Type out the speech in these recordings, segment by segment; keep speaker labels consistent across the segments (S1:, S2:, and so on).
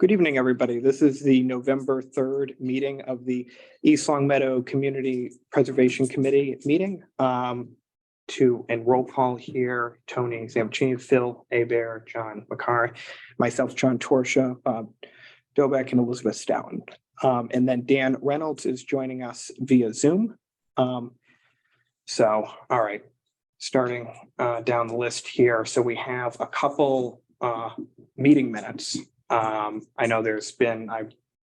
S1: Good evening, everybody. This is the November 3rd meeting of the East Long Meadow Community Preservation Committee meeting. And roll call here, Tony Zamchini, Phil Abear, John McCarr, myself, John Torsha, Bob Dobek, and Elizabeth Stoughton. And then Dan Reynolds is joining us via Zoom. All right, starting down the list here. So we have a couple meeting minutes. I know there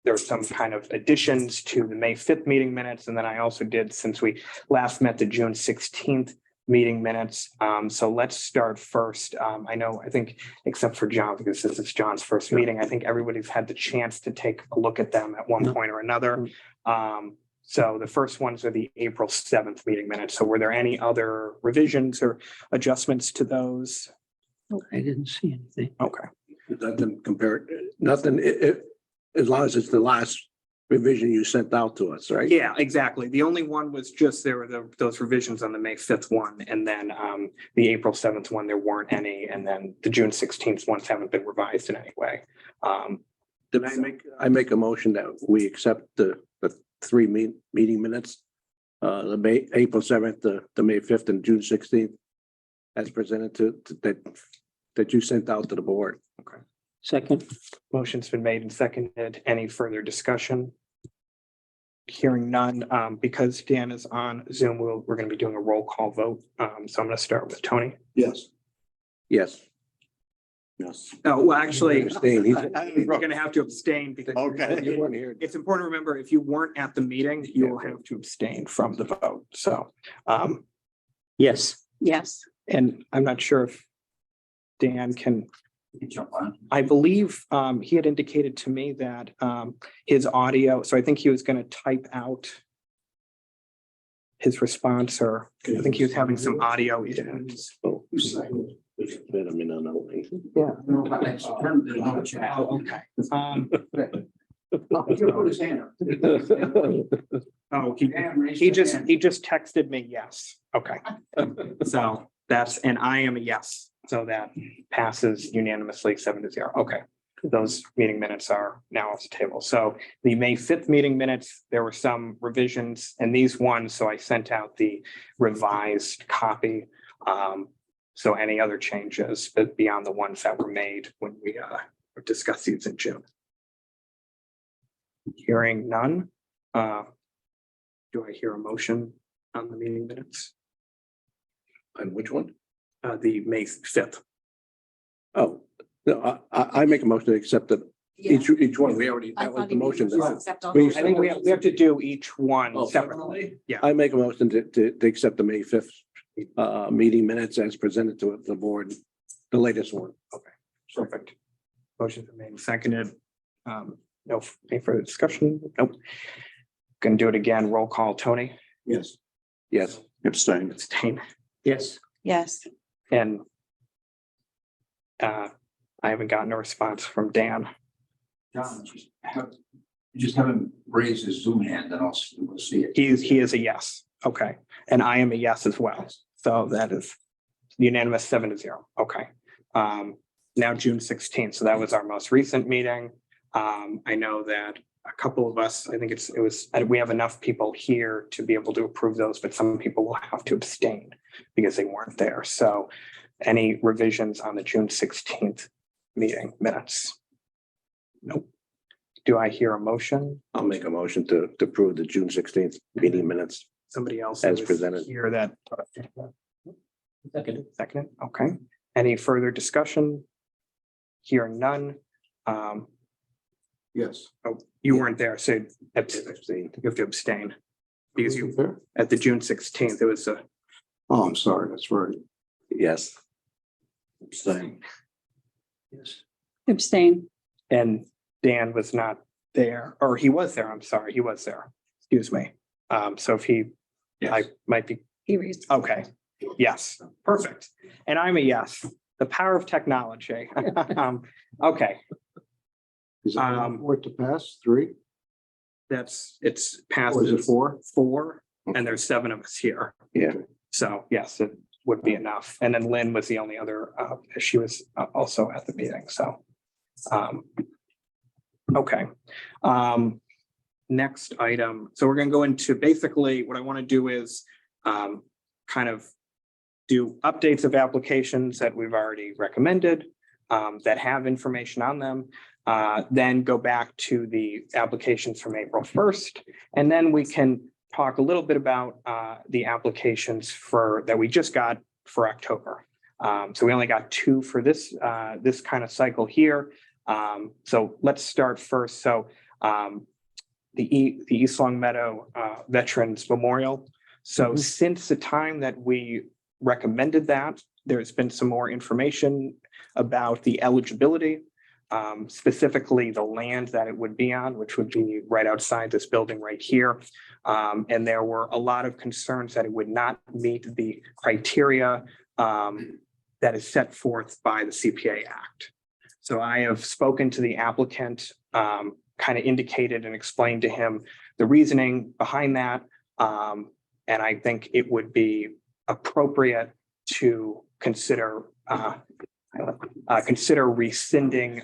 S1: were some kind of additions to the May 5th meeting minutes, and then I also did, since we last met, the June 16th meeting minutes. So let's start first. I think except for John, because this is John's first meeting, I think everybody's had the chance to take a look at them at one point or another. So the first ones are the April 7th meeting minutes. So were there any other revisions or adjustments to those?
S2: I didn't see anything.
S1: Okay.
S3: Nothing compared, nothing, as long as it's the last revision you sent out to us, right?
S1: Yeah, exactly. The only one was just there were those revisions on the May 5th one, and then the April 7th one, there weren't any, and then the June 16th ones haven't been revised in any way.
S3: Did I make a motion that we accept the three meeting minutes? The April 7th, the May 5th and June 16th as presented that you sent out to the board.
S1: Okay.
S2: Second,
S1: Motion's been made and seconded. Any further discussion? Hearing none, because Dan is on Zoom, we're going to be doing a roll call vote. So I'm going to start with Tony.
S3: Yes. Yes.
S4: Yes.
S1: Oh, well, actually,
S3: Abstain.
S1: you're going to have to abstain because
S4: Okay.
S3: You weren't here.
S1: it's important to remember, if you weren't at the meeting, you will have to abstain from the vote. So,
S2: yes.
S5: Yes.
S1: and I'm not sure if Dan can,
S4: Jump on.
S1: I believe he had indicated to me that his audio, so I think he was going to type out his response, or I think he was having some audio issues.
S3: Oh, wait a minute, no.
S4: No, but that's-
S1: Oh, okay.
S4: Put his hand up.
S1: Oh, he just texted me yes. Okay. So that's, and I am a yes. So that passes unanimously 7-0. Okay. Those meeting minutes are now off the table. So the May 5th meeting minutes, there were some revisions and these ones, so I sent out the revised copy. So any other changes but beyond the ones that were made when we discussed these in June? Hearing none. Do I hear a motion on the meeting minutes?
S3: And which one?
S1: The May 5th.
S3: Oh, no, I make a motion to accept that each one. We already,
S5: I
S3: that was
S5: thought
S3: the
S5: he
S3: motion.
S5: meant to accept all
S3: We-
S5: those.
S1: I think we have to do each one
S3: Oh,
S1: separately. Yeah.
S3: I make a motion to accept the May 5th meeting minutes as presented to the board, the latest one.
S1: Perfect. Motion's been made and seconded. No, any further discussion? Nope. Can do it again. Roll call, Tony.
S4: Yes.
S3: Yes.
S4: Abstain.
S1: Abstain.
S2: Yes.
S5: Yes.
S1: And I haven't gotten a response from Dan.
S4: John, just have him raise his Zoom hand and we'll see it.
S1: He is a yes. Okay. And I am a yes as well. So that is unanimous 7-0. Okay. Now June 16th. So that was our most recent meeting. I know that a couple of us, I think we have enough people here to be able to approve those, but some people will have to abstain because they weren't there. So any revisions on the June 16th meeting minutes? Nope. Do I hear a motion?
S3: I'll make a motion to approve the June 16th meeting minutes.
S1: Somebody else
S3: As
S1: who was
S3: presented.
S1: here that
S2: Second.
S1: second. Okay. Any further discussion? Hearing none.
S4: Yes.
S1: Oh, you weren't there, so you have to abstain. Because you, at the June 16th, it was a,
S4: Oh, I'm sorry. That's right.
S3: Yes.
S4: Abstain.
S2: Yes.
S5: Abstain.
S1: and Dan was not there, or he was there, I'm sorry, he was there. Excuse me. So if I
S4: Yes.
S1: might be,
S5: He raised.
S1: okay, yes, perfect. And I'm a yes, the power of technology. Okay,
S4: Is
S1: Um,
S4: it worth to pass? 3?
S1: it's passed.
S4: Or is it 4?
S1: 4, and there's 7 of us here.
S3: Yeah.
S1: So yes, it would be enough. And then Lynn was the only other, she was also at the meeting, so. Okay. Next item. So we're going to go into basically what I want to do is kind of do updates of applications that we've already recommended that have information on them. Then go back to the applications from April 1st. And then we can talk a little bit about the applications that we just got for October. So we only got 2 for this kind of cycle here. So let's start first. So the East Long Meadow Veterans Memorial. So since the time that we recommended that, there's been some more information about the eligibility, specifically the land that it would be on, which would be right outside this building right here. And there were a lot of concerns that it would not meet the criteria that is set forth by the CPA Act. So I have spoken to the applicant, kind of indicated and explained to him the reasoning behind that. And I think it would be appropriate to consider rescinding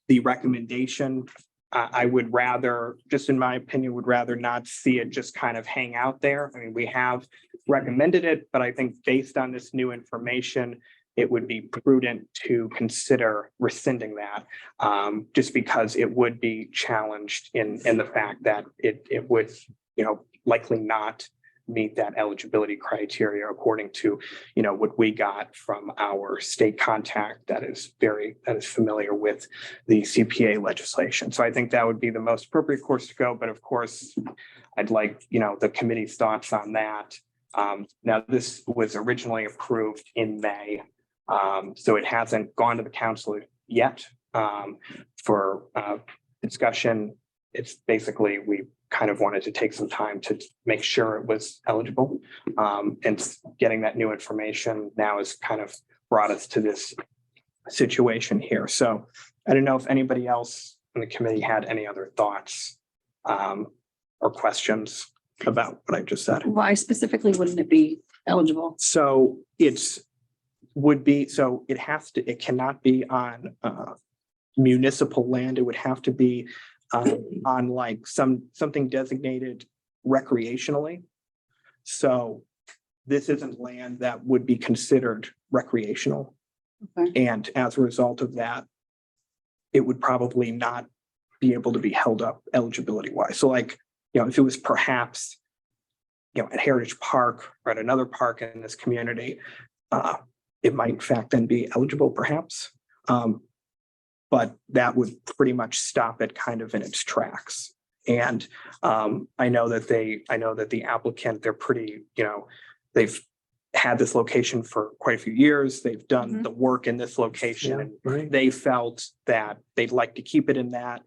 S1: the recommendation. I would rather, just in my opinion, would rather not see it just kind of hang out there. I mean, we have recommended it, but I think based on this new information, it would be prudent to consider rescinding that, just because it would be challenged in the fact that it would, likely not meet that eligibility criteria according to, what we got from our state contact that is familiar with the CPA legislation. So I think that would be the most appropriate course to go. But of course, I'd like, the committee's thoughts on that. Now, this was originally approved in May. So it hasn't gone to the council yet for discussion. It's basically, we kind of wanted to take some time to make sure it was eligible. And getting that new information now has kind of brought us to this situation here. So I don't know if anybody else in the committee had any other thoughts or questions about what I just said.
S5: Why specifically wouldn't it be eligible?
S1: So it cannot be on municipal land. It would have to be on like something designated recreationally. So this isn't land that would be considered recreational.
S5: Okay.
S1: And as a result of that, it would probably not be able to be held up eligibility wise. So like, if it was perhaps, at Heritage Park or at another park in this community, it might in fact then be eligible perhaps. But that would pretty much stop it kind of in its tracks. And I know that the applicant, they're pretty, they've had this location for quite a few years. They've done the work in this location. And
S3: Right.
S1: they felt that they'd like to keep it in that.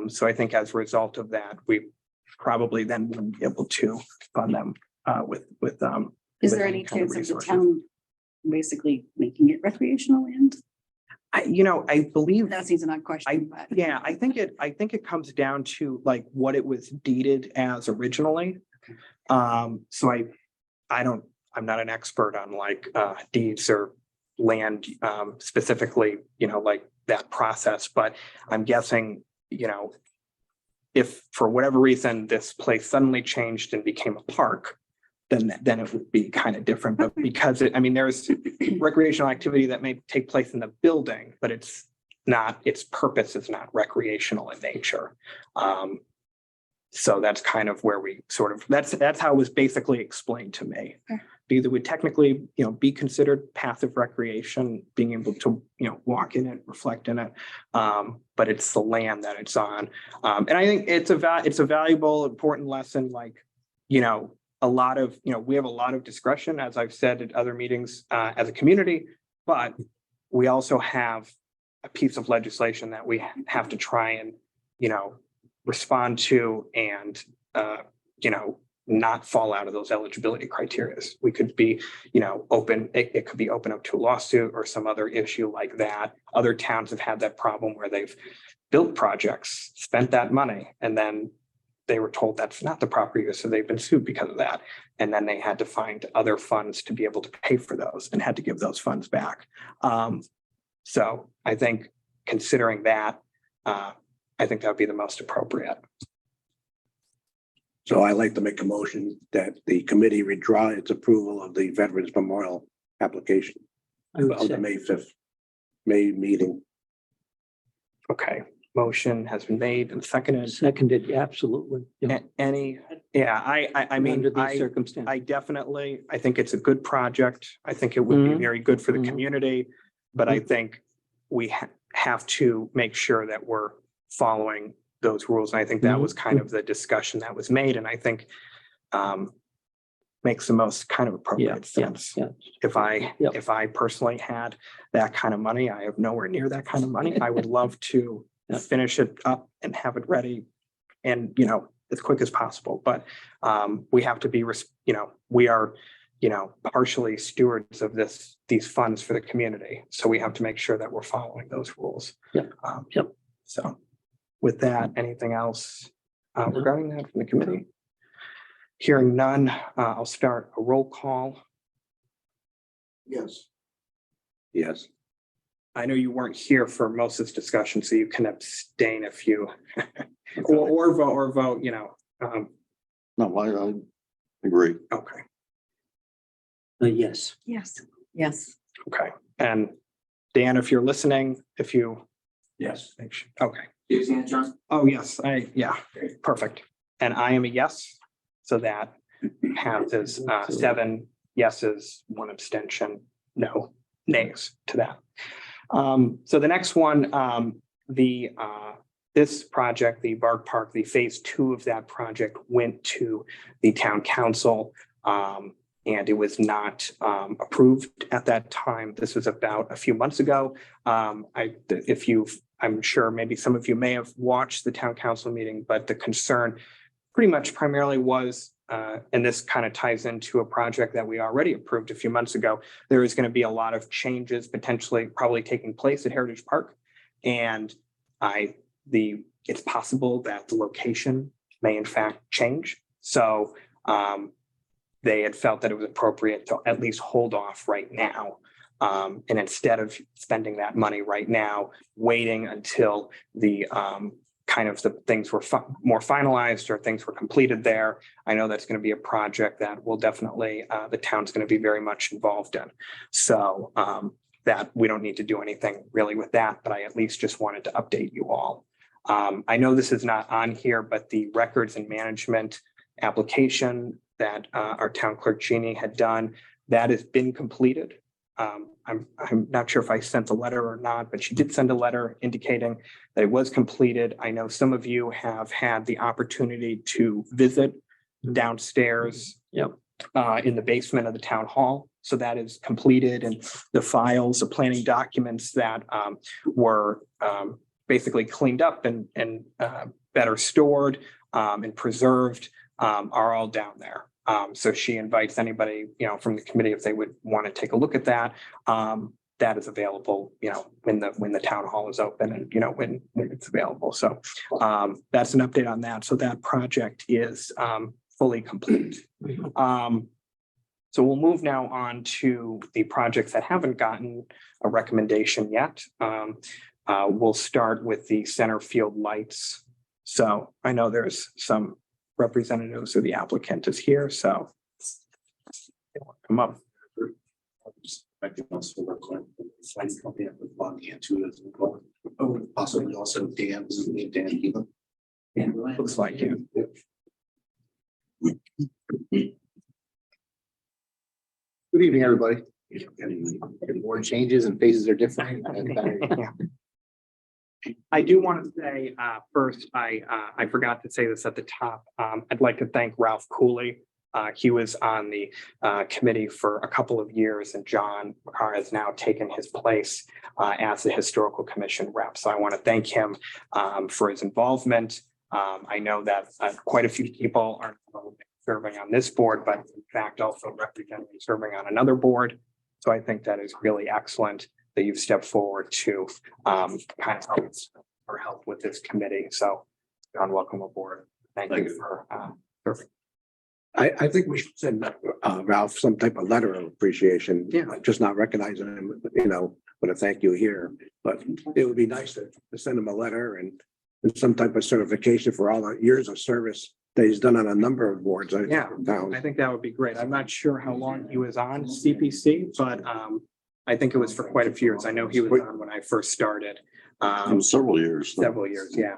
S1: So I think as a result of that, we probably then wouldn't be able to fund them with
S5: Is there
S1: with
S5: any
S1: kind of
S5: chance of the
S1: resources.
S5: town basically making it recreational land?
S1: I believe
S5: That seems an odd question, but.
S1: yeah, I think it comes down to like what it was deeded as originally. So I'm not an expert on like deeds or land specifically, like that process, but I'm guessing, if for whatever reason this place suddenly changed and became a park, then it would be kind of different. But because there's recreational activity that may take place in the building, but its purpose is not recreational in nature. So that's kind of where we that's how it was basically explained to me.
S5: Okay.
S1: Because it would technically, be considered passive recreation, being able to, walk in it, reflect in it. But it's the land that it's on. And I think it's a valuable, important lesson, like, a lot of, we have a lot of discretion, as I've said at other meetings, as a community, but we also have a piece of legislation that we have to try and, respond to and, not fall out of those eligibility criteria. We could be, open, it could be open up to a lawsuit or some other issue like that. Other towns have had that problem where they've built projects, spent that money, and then they were told that's not the proper use, so they've been sued because of that. And then they had to find other funds to be able to pay for those and had to give those funds back. So I think considering that, I I think that would be the most appropriate.
S3: So I'd like to make a motion that the committee withdraw its approval of the Veterans Memorial application
S2: I would
S3: of the
S2: say,
S3: May 5th, May meeting.
S1: Okay, motion has been made and seconded.
S2: seconded, absolutely. Yeah.
S1: Any, yeah, I mean,
S2: Under these
S1: I
S2: circumstances.
S1: definitely, I think it's a good project. I think it would be
S2: Mhm.
S1: very good for the
S2: Mhm.
S1: community. But I think we have to make sure that we're following those rules. And I think that
S2: Mhm.
S1: was kind of the discussion that was made, and I think makes the most kind of
S2: Yeah,
S1: appropriate
S2: yeah,
S1: sense.
S2: yeah.
S1: If I personally had that kind of money, I have nowhere near that kind of money. I would love to
S2: Yeah.
S1: finish it up and have it ready and, as quick as possible. But we have to be, we are, partially stewards of these funds for the community. So we have to make sure that we're following those rules.
S2: Yep. Yep.
S1: So with that, anything else regarding that from the committee? Hearing none, I'll start a roll call.
S4: Yes.
S3: Yes.
S1: I know you weren't here for most of this discussion, so you can abstain if you or vote,
S6: No, I agree.
S1: okay,
S2: Yes.
S5: Yes. Yes.
S1: okay. And Dan, if you're listening, if you
S4: Yes.
S1: okay.
S4: You see it, John?
S1: Oh, yes, perfect. And I am a yes. So that passes 7 yeses, 1 abstention, no nays to that. So the next one, this project, the Bark Park, the phase 2 of that project went to the town council. And it was not approved at that time. This was about a few months ago. I'm sure maybe some of you may have watched the town council meeting, but the concern pretty much primarily was, and this kind of ties into a project that we already approved a few months ago. There is going to be a lot of changes potentially probably taking place at Heritage Park. And it's possible that the location may in fact change. So they had felt that it was appropriate to at least hold off right now. And instead of spending that money right now, waiting until the things were more finalized or things were completed there. I know that's going to be a project that will definitely, the town's going to be very much involved in. So that we don't need to do anything really with that, but I at least just wanted to update you all. I know this is not on here, but the records and management application that our town clerk Jeannie had done, that has been completed. I'm not sure if I sent a letter or not, but she did send a letter indicating that it was completed. I know some of you have had the opportunity to visit downstairs.
S2: Yep.
S1: In the basement of the town hall. So that is completed, and the files, the planning documents that were basically cleaned up and better stored and preserved are all down there. So she invites anybody, from the committee, if they would want to take a look at that. That is available, when the town hall is open and, when it's available. So that's an update on that. So that project is fully complete. So we'll move now on to the projects that haven't gotten a recommendation yet. We'll start with the center field lights. So I know there's some representatives of the applicant is here, so they want to come up.
S6: I can also work on finding company up with Bonnie and two as well. Oh, possibly also Dan, Dan Healy.
S1: Looks like you.
S6: Good evening, everybody. Board changes and phases are different.
S1: Yeah. I do want to say first, I forgot to say this at the top. I'd like to thank Ralph Cooley. He was on the committee for a couple of years, and John McCarr has now taken his place as the Historical Commission rep. So I want to thank him for his involvement. I know that quite a few people aren't serving on this board, but in fact also representing serving on another board. So I think that is really excellent that you've stepped forward to kind of help with this committee. So John, welcome aboard. Thank you for serving.
S3: I think we should send Ralph some type of letter of appreciation.
S1: Yeah.
S3: Just not recognizing him, with a thank you here, but it would be nice to send him a letter and and some type of certification for all the years of service that he's done on a number of boards.
S1: Yeah.
S3: Down.
S1: I think that would be great. I'm not sure how long he was on CPC, but I think it was for quite a few years. I know he was on when I first started.
S7: Several years.
S1: Several years, yeah.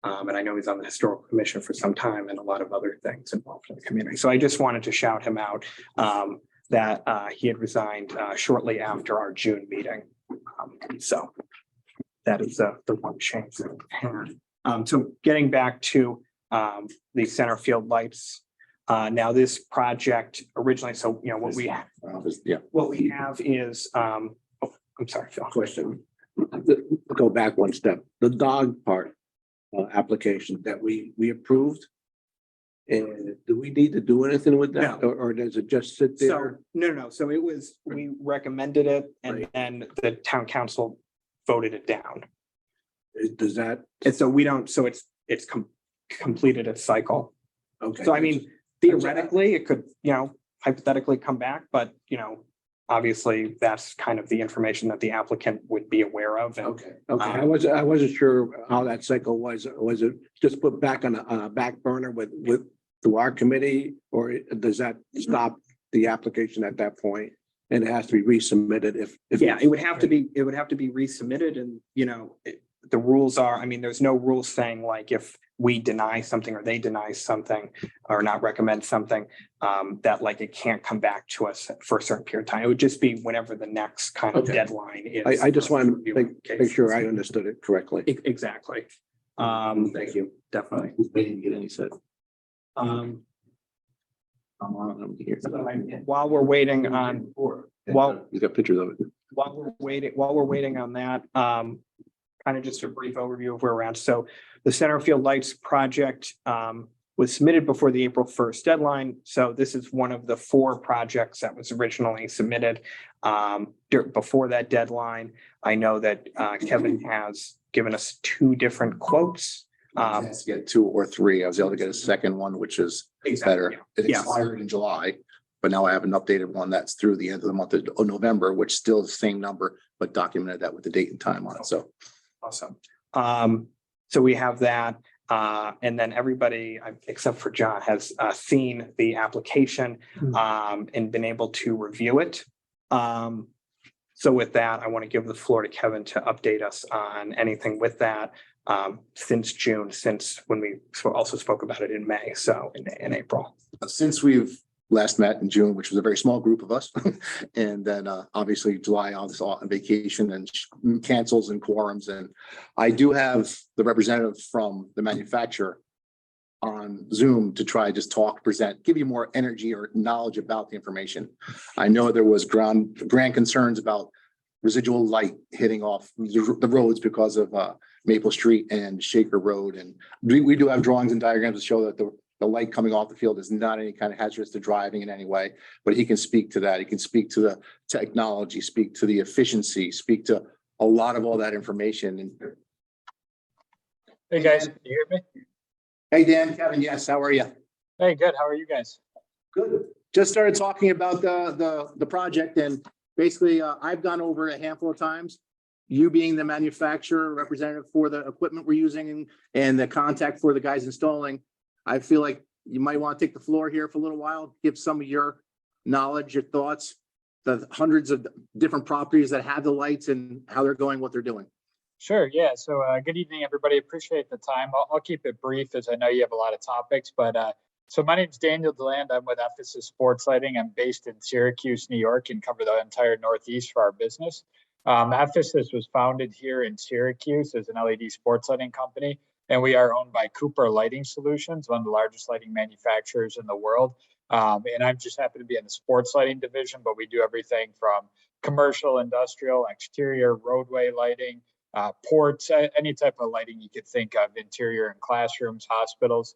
S1: And I know he's on the historical commission for some time and a lot of other things involved in the community. So I just wanted to shout him out that he had resigned shortly after our June meeting. So that is the one change that we had. So getting back to the center field lights. Now this project originally, so you know what we have.
S7: Yeah.
S1: What we have is, I'm sorry, Phil.
S3: Question. Go back one step. The dog part application that we approved. And do we need to do anything with that,
S1: No.
S3: or does it just sit
S1: So,
S3: there?
S1: no. So it was, we recommended it and
S3: Right.
S1: then the town council voted it down.
S3: Does that?
S1: And so we don't, so it's completed its cycle.
S3: Okay.
S1: So I mean, theoretically, it could, you know, hypothetically come back, but you know, obviously that's kind of the information that the applicant would be aware of. And
S3: Okay, I wasn't sure how that cycle was. Was it just put back on a back burner with through our committee? Or does that stop the application at that point and it has to be resubmitted if?
S1: yeah, it would have to be resubmitted and, you know, the rules are, I mean, there's no rules saying like if we deny something or they deny something or not recommend something, that like it can't come back to us for a certain period of time. It would just be whenever the next kind of
S3: Okay.
S1: deadline is.
S3: I just wanted to
S1: reviewing
S3: make sure I
S1: cases.
S3: understood it correctly.
S1: Exactly.
S3: Thank you.
S1: Definitely.
S7: We didn't get any set.
S1: Um,
S7: I'm on them here.
S1: while we're waiting on, while,
S7: He's got pictures of it.
S1: while we're waiting on that, kind of just a brief overview of where we're at. So the center field lights project was submitted before the April 1st deadline. So this is one of the 4 projects that was originally submitted before that deadline. I know that Kevin has given us 2 different quotes.
S7: To get 2 or 3. I was able to get a second one, which is better. It
S1: Yeah.
S7: expired in July, but now I have an updated one that's through the end of the month of November, which still is the same number, but documented that with the date and time on it. So
S1: Awesome. So we have that. And then everybody, except for John, has seen the application and been able to review it. So with that, I want to give the floor to Kevin to update us on anything with that since June, since when we also spoke about it in May, so in April.
S7: since we've last met in June, which was a very small group of us, and then obviously July, I was on vacation and cancels and quorums. And I do have the representative from the manufacturer on Zoom to try just talk, present, give you more energy or knowledge about the information. I know there was grand concerns about residual light hitting off the roads because of Maple Street and Shaker Road. And we do have drawings and diagrams to show that the light coming off the field is not any kind of hazardous to driving in any way, but he can speak to that. He can speak to the technology, speak to the efficiency, speak to a lot of all that information. And
S8: Hey guys, can you hear me?
S7: hey, Dan, Kevin, yes, how are you?
S8: Hey, good. How are you guys?
S7: Good. Just started talking about the project, and basically I've gone over a handful of times. You being the manufacturer representative for the equipment we're using and the contact for the guys installing, I feel like you might want to take the floor here for a little while, give some of your knowledge, your thoughts, the hundreds of different properties that have the lights and how they're going, what they're doing.
S8: Sure. Yeah. So good evening, everybody. Appreciate the time. I'll keep it brief as I know you have a lot of topics, but so my name's Daniel Deland. I'm with Ephesus Sports Lighting. I'm based in Syracuse, New York, and cover the entire Northeast for our business. Ephesus was founded here in Syracuse as an LED sports lighting company, and we are owned by Cooper Lighting Solutions, one of the largest lighting manufacturers in the world. And I'm just happen to be in the sports lighting division, but we do everything from commercial, industrial, exterior, roadway lighting, ports, any type of lighting you could think of, interior in classrooms, hospitals.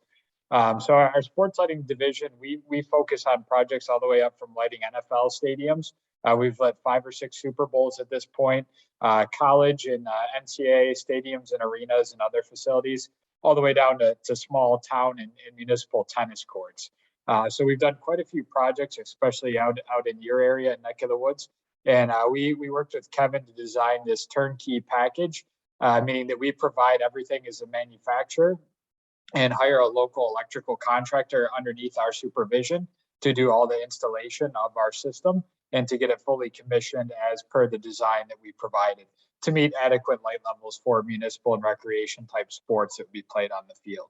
S8: So our sports lighting division, we focus on projects all the way up from lighting NFL stadiums. We've lit 5 or 6 Super Bowls at this point, college and NCAA stadiums and arenas and other facilities, all the way down to small town and municipal tennis courts. So we've done quite a few projects, especially out in your area, neck of the woods. And we worked with Kevin to design this turnkey package meaning that we provide everything as a manufacturer and hire a local electrical contractor underneath our supervision to do all the installation of our system and to get it fully commissioned as per the design that we provided to meet adequate light levels for municipal and recreation type sports that would be played on the field.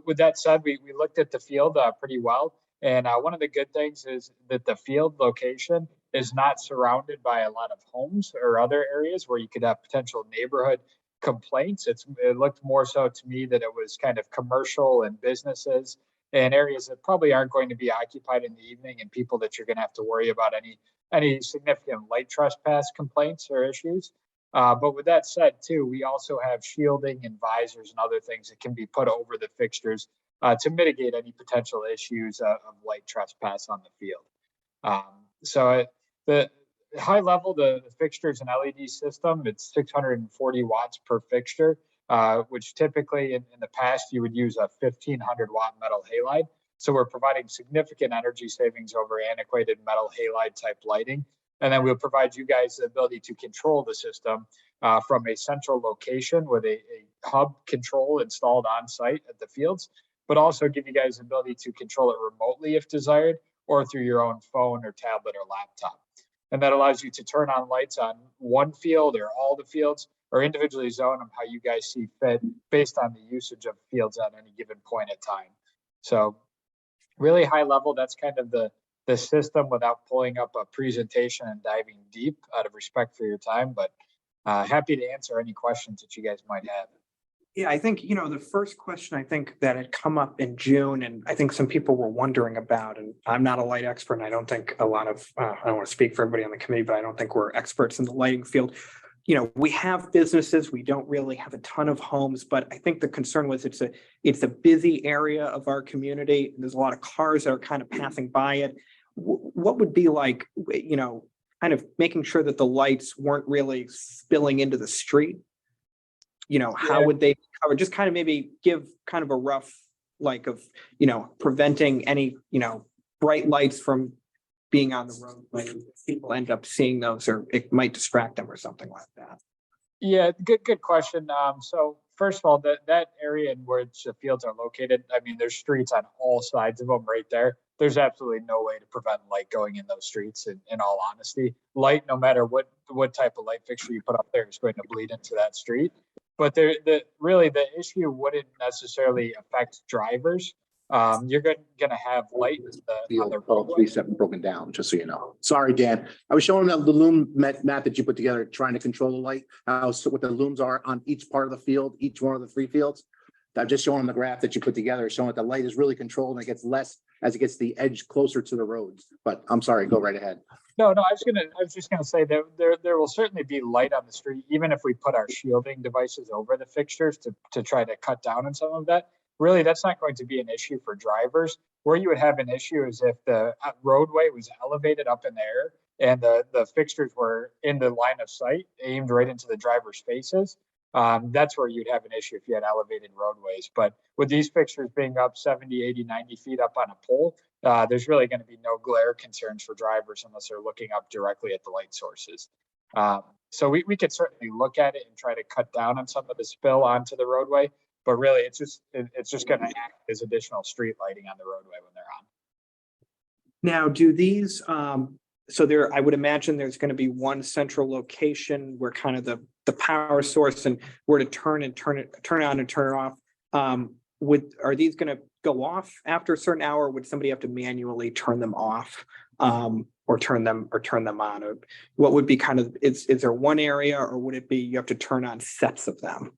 S8: With that said, we looked at the field pretty well. And one of the good things is that the field location is not surrounded by a lot of homes or other areas where you could have potential neighborhood complaints. It looked more so to me that it was kind of commercial and businesses and areas that probably aren't going to be occupied in the evening and people that you're going to have to worry about any significant light trespass complaints or issues. But with that said, too, we also have shielding and visors and other things that can be put over the fixtures to mitigate any potential issues of light trespass on the field. So the high level, the fixtures and LED system, it's 640 watts per fixture, which typically in the past you would use a 1500 watt metal halide. So we're providing significant energy savings over antiquated metal halide type lighting. And then we'll provide you guys the ability to control the system from a central location with a hub control installed on site at the fields, but also give you guys the ability to control it remotely if desired, or through your own phone or tablet or laptop. And that allows you to turn on lights on one field or all the fields, or individually zone them how you guys see fit based on the usage of fields at any given point in time. So really high level, that's kind of the system without pulling up a presentation and diving deep out of respect for your time, but happy to answer any questions that you guys might have.
S1: Yeah, I think, the first question I think that had come up in June, and I think some people were wondering about, and I'm not a light expert, and I don't think a lot of, I don't want to speak for everybody on the committee, but I don't think we're experts in the lighting field. We have businesses, we don't really have a ton of homes, but I think the concern was it's a busy area of our community. There's a lot of cars that are kind of passing by it. What would be like, kind of making sure that the lights weren't really spilling into the street? How would they cover? Just kind of maybe give kind of a rough, of, preventing any, bright lights from being on the road. Like people end up seeing those, or it might distract them or something like that.
S8: Yeah, good question. So first of all, that area in which the fields are located, I mean, there's streets on all sides of them right there. There's absolutely no way to prevent light going in those streets. In all honesty, light, no matter what type of light fixture you put up there, is going to bleed into that street. But really the issue wouldn't necessarily affect drivers. You're going to have light on the roadway.
S7: 3-7 broken down, just so you know. Sorry, Dan. I was showing them the loom map that you put together, trying to control the light, what the looms are on each part of the field, each one of the 3 fields. I'm just showing them the graph that you put together, showing that the light is really controlled and it gets less as it gets the edge closer to the roads. But I'm sorry, go right ahead.
S8: No, I was just gonna say that there will certainly be light on the street, even if we put our shielding devices over the fixtures to try to cut down on some of that. Really, that's not going to be an issue for drivers. Where you would have an issue is if the roadway was elevated up in the air and the fixtures were in the line of sight, aimed right into the driver's faces. That's where you'd have an issue if you had elevated roadways. But with these fixtures being up 70, 80, 90 feet up on a pole, there's really going to be no glare concerns for drivers unless they're looking up directly at the light sources. So we could certainly look at it and try to cut down on some of the spill onto the roadway. But really, it's just going to act as additional street lighting on the roadway when they're on.
S1: Now, do these, so I would imagine there's going to be one central location where kind of the power source and where to turn on and turn it off. Are these going to go off after a certain hour? Or would somebody have to manually turn them off, or turn them on? Or what would be kind of, is there one area, or would it be you have to turn on sets of them?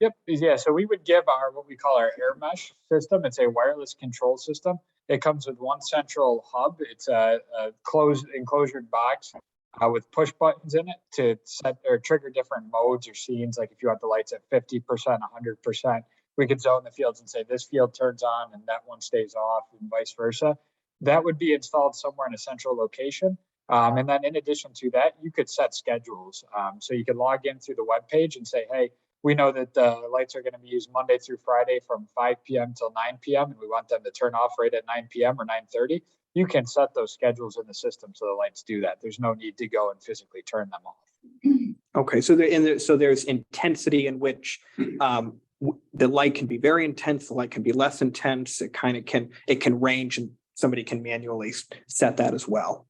S8: Yep. Yeah. So we would give what we call our air mesh system. It's a wireless control system. It comes with one central hub. It's a closed enclosured box with push buttons in it to set or trigger different modes or scenes. Like if you want the lights at 50%, 100%, we could zone the fields and say this field turns on and that one stays off, and vice versa. That would be installed somewhere in a central location. And then in addition to that, you could set schedules. So you could log in through the web page and say, hey, we know that the lights are going to be used Monday through Friday from 5 p.m. till 9 p.m. and we want them to turn off right at 9 p.m. or 9:30. You can set those schedules in the system so the lights do that. There's no need to go and physically turn them off.
S1: Okay, so so there's intensity in which the light can be very intense, the light can be less intense. It kind of can range, and somebody can manually set that as well.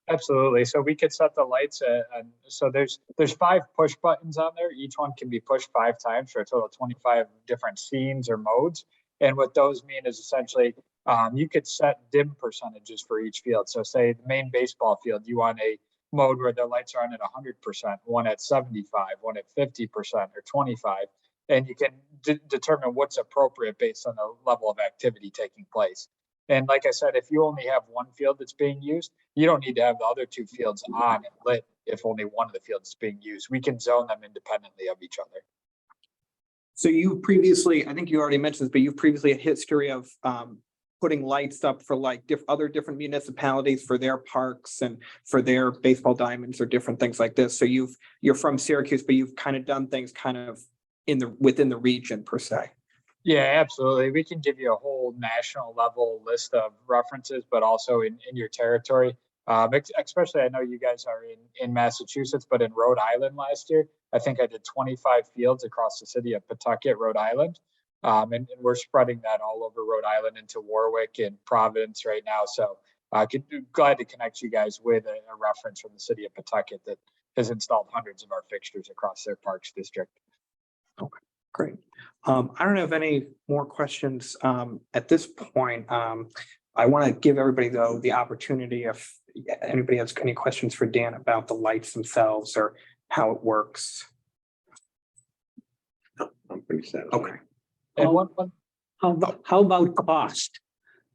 S8: Absolutely. So we could set the lights so there's 5 push buttons on there. Each one can be pushed 5 times for a total of 25 different scenes or modes. And what those mean is essentially you could set dim percentages for each field. So say the main baseball field, you want a mode where the lights are on at 100%, one at 75, one at 50% or 25. And you can determine what's appropriate based on the level of activity taking place. And like I said, if you only have one field that's being used, you don't need to have the other 2 fields on and lit if only one of the fields is being used. We can zone them independently of each other.
S1: So you previously, I think you already mentioned this, but you've previously had history of putting lights up for like other different municipalities for their parks and for their baseball diamonds or different things like this. So you're from Syracuse, but you've kind of done things kind of within the region per se.
S8: Yeah, absolutely. We can give you a whole national level list of references, but also in your territory. Especially, I know you guys are in Massachusetts, but in Rhode Island last year, I think I did 25 fields across the city of Pawtucket, Rhode Island. And we're spreading that all over Rhode Island into Warwick and Providence right now. So glad to connect you guys with a reference from the city of Pawtucket that has installed hundreds of our fixtures across their parks district.
S1: Okay, great. I don't have any more questions at this point. I want to give everybody, though, the opportunity if anybody has any questions for Dan about the lights themselves or how it works.
S3: I'm pretty satisfied.
S1: Okay.
S8: And one
S2: How about cost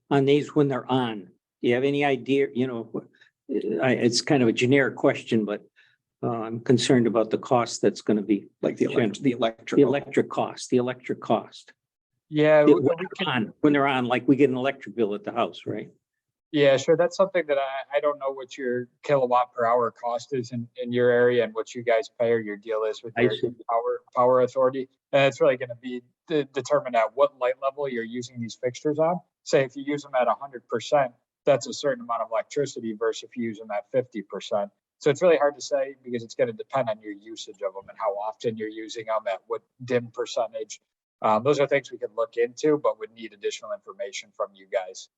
S2: on these when they're on? Do you have any idea, it's kind of a generic question, but I'm concerned about the cost that's going to be
S1: Like the electric.
S2: electric cost.
S8: yeah,
S2: When they're on, like we get an electric bill at the house, right?
S8: Yeah, sure. That's something that I don't know what your kilowatt per hour cost is in your area and what you guys pay or your deal is with
S2: I
S8: your
S2: see.
S8: power authority. And it's really going to be determined at what light level you're using these fixtures on. Say if you use them at 100%, that's a certain amount of electricity versus if you use them at 50%. So it's really hard to say because it's going to depend on your usage of them and how often you're using them, at what dim percentage. Those are things we could look into, but would need additional information from you guys.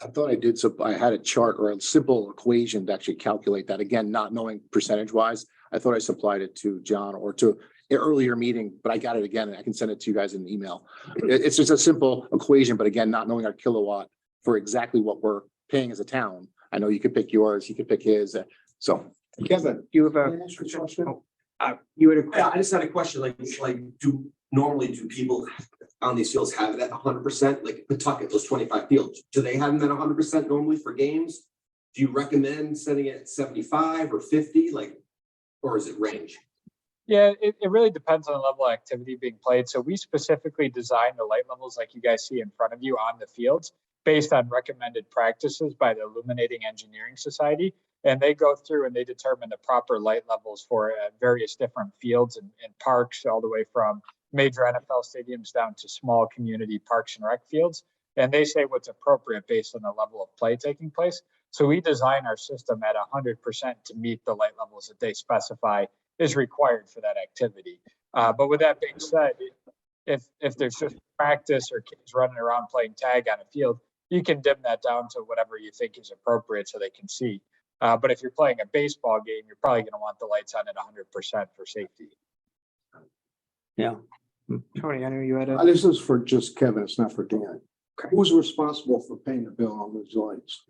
S7: I thought I did, so I had a chart or a simple equation to actually calculate that. Again, not knowing percentage wise. I thought I supplied it to John or to an earlier meeting, but I got it again and I can send it to you guys in an email. It's just a simple equation, but again, not knowing our kilowatt for exactly what we're paying as a town. I know you could pick yours, he could pick his. So
S1: Kevin, you have a question? You had a
S6: Yeah, I just had a question, like, do people on these fields have it at 100%? Like Pawtucket, those 25 fields, do they have them at 100% normally for games? Do you recommend setting it at 75 or 50, or is it range?
S8: Yeah, it really depends on the level of activity being played. So we specifically design the light levels like you guys see in front of you on the fields based on recommended practices by the Illuminating Engineering Society. And they go through and they determine the proper light levels for various different fields and parks, all the way from major NFL stadiums down to small community parks and rec fields. And they say what's appropriate based on the level of play taking place. So we design our system at 100% to meet the light levels that they specify is required for that activity. But with that being said, if there's just practice or kids running around playing tag on a field, you can dim that down to whatever you think is appropriate so they can see. But if you're playing a baseball game, you're probably going to want the lights on at 100% for safety.
S2: Yeah.
S1: Tony, I know you had a.
S3: This is for just Kevin, it's not for Dan.
S1: Okay.
S3: Who's responsible for paying the bill on those lights?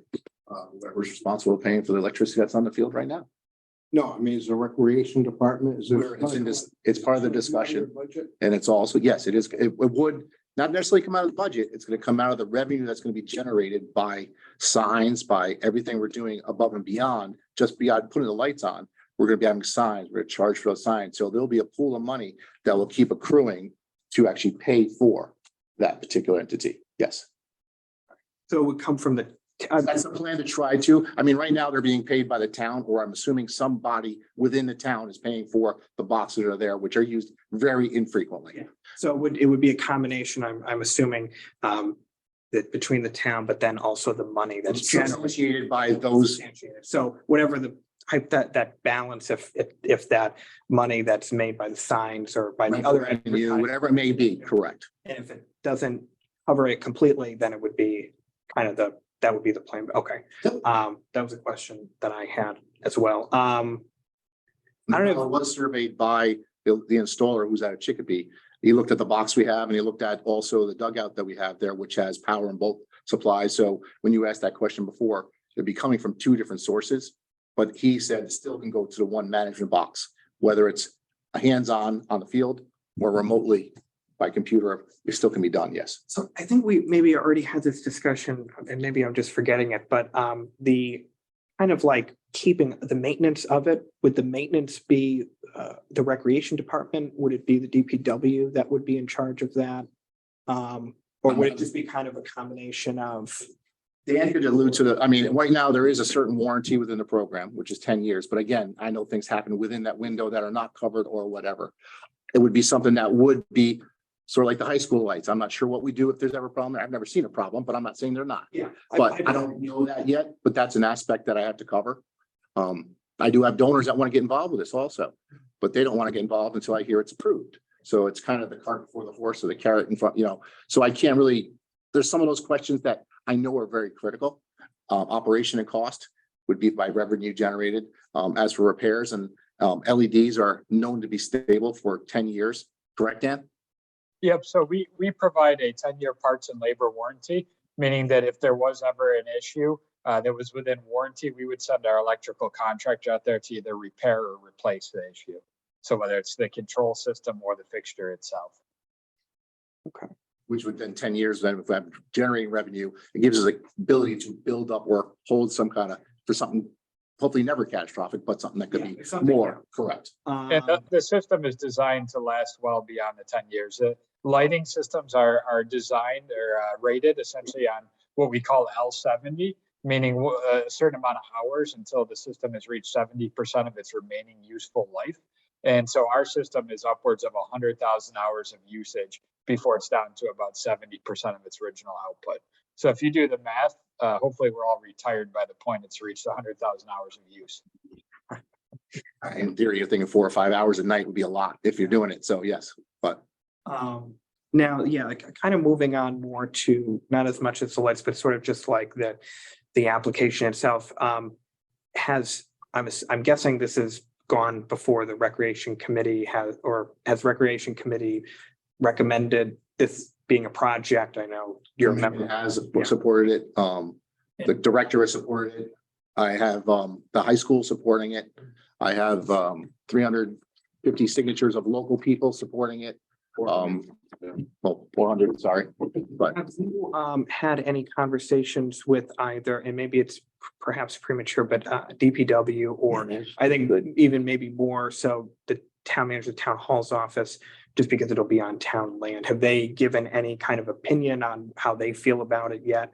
S7: whoever's responsible for paying for the electricity that's on the field right now.
S3: No, I mean, is the recreation department, is it?
S7: It's part of the discussion. And it's also, yes, it is, it would not necessarily come out of the budget. It's going to come out of the revenue that's going to be generated by signs, by everything we're doing above and beyond, just beyond putting the lights on. We're going to be having signs, we're going to charge for those signs. So there'll be a pool of money that will keep accruing to actually pay for that particular entity. Yes.
S1: So it would come from the.
S7: That's the plan to try to. I mean, right now they're being paid by the town, or I'm assuming somebody within the town is paying for the boxes that are there, which are used very infrequently.
S1: So it would be a combination, I'm assuming, that between the town, but then also the money that's
S7: It's associated by those.
S1: So whatever the that balance, if that money that's made by the signs or by the other.
S7: Revenue,
S1: advertising,
S7: whatever it may be, correct.
S1: and if it doesn't cover it completely, then it would be kind of that would be the plan. Okay.
S7: Yep.
S1: That was a question that I had as well. I don't know.
S7: It was surveyed by the installer who's out of Chicopee. He looked at the box we have and he looked at also the dugout that we have there, which has power and both supplies. So when you asked that question before, it'd be coming from two different sources. But he said it still can go to the one management box, whether it's a hands-on on the field or remotely by computer, it still can be done, yes.
S1: So I think we maybe already had this discussion, and maybe I'm just forgetting it, but the kind of like keeping the maintenance of it, would the maintenance be the recreation department? Would it be the DPW that would be in charge of that? Or would it just be kind of a combination of?
S7: Dan could allude to I mean, right now, there is a certain warranty within the program, which is 10 years. But again, I know things happen within that window that are not covered or whatever. It would be something that would be sort of like the high school lights. I'm not sure what we do if there's ever a problem. I've never seen a problem, but I'm not saying they're not.
S1: Yeah.
S7: But I don't know that yet, but that's an aspect that I have to cover. I do have donors that want to get involved with this also, but they don't want to get involved until I hear it's approved. So it's kind of the cart before the horse or the carrot in front, so I can't really, there's some of those questions that I know are very critical. Operation and cost would be by revenue generated. As for repairs and LEDs are known to be stable for 10 years. Correct, Dan?
S8: Yep, so we provide a 10-year parts and labor warranty, meaning that if there was ever an issue that was within warranty, we would send our electrical contractor out there to either repair or replace the issue. So whether it's the control system or the fixture itself.
S1: Okay.
S7: Which would then 10 years, then if we have generating revenue, it gives us the ability to build up or hold some kind of, for something, hopefully never catastrophic, but something that could
S1: Yeah,
S7: be
S1: something,
S7: more, correct.
S8: And the system is designed to last well beyond the 10 years. The lighting systems are designed or rated essentially on what we call L70, meaning a certain amount of hours until the system has reached 70% of its remaining useful life. And so our system is upwards of 100,000 hours of usage before it's down to about 70% of its original output. So if you do the math, hopefully we're all retired by the point it's reached 100,000 hours of use.
S7: In theory, you're thinking 4 or 5 hours a night would be a lot if you're doing it. So yes, but
S1: now, yeah, like kind of moving on more to not as much as the lights, but sort of just like the application itself. I'm guessing this has gone before the recreation committee has recreation committee recommended this being a project. I know you're a member.
S7: has supported it. The director has supported it. I have the high school supporting it. I have 350 signatures of local people supporting it. Well, 400, sorry. But
S1: Have you had any conversations with either, and maybe it's perhaps premature, but DPW or I think even maybe more so the town manager, town hall's office, just because it'll be on town land. Have they given any kind of opinion on how they feel about it yet?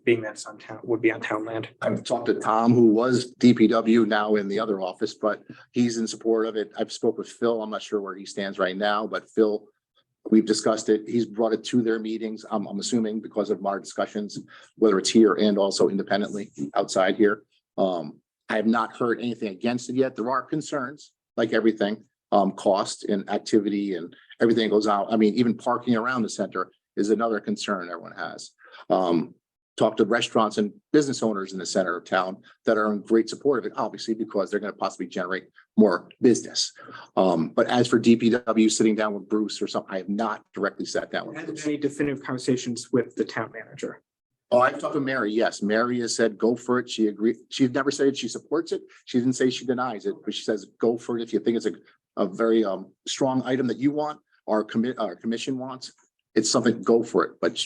S1: Being that it's on town, would be on town land.
S7: I've talked to Tom, who was DPW now in the other office, but he's in support of it. I've spoke with Phil. I'm not sure where he stands right now, but Phil, we've discussed it. He's brought it to their meetings. I'm assuming because of our discussions, whether it's here and also independently outside here. I have not heard anything against it yet. There are concerns, like everything, cost and activity and everything goes out. I mean, even parking around the center is another concern everyone has. Talk to restaurants and business owners in the center of town that are in great support of it, obviously, because they're going to possibly generate more business. But as for DPW sitting down with Bruce or something, I have not directly sat down with
S1: Had
S7: Bruce.
S1: any definitive conversations with the town manager?
S7: Oh, I've talked to Mary. Yes, Mary has said, go for it. She agreed. She's never said she supports it. She didn't say she denies it, but she says, go for it. If you think it's a very strong item that you want, our commission wants, it's something, go for it. But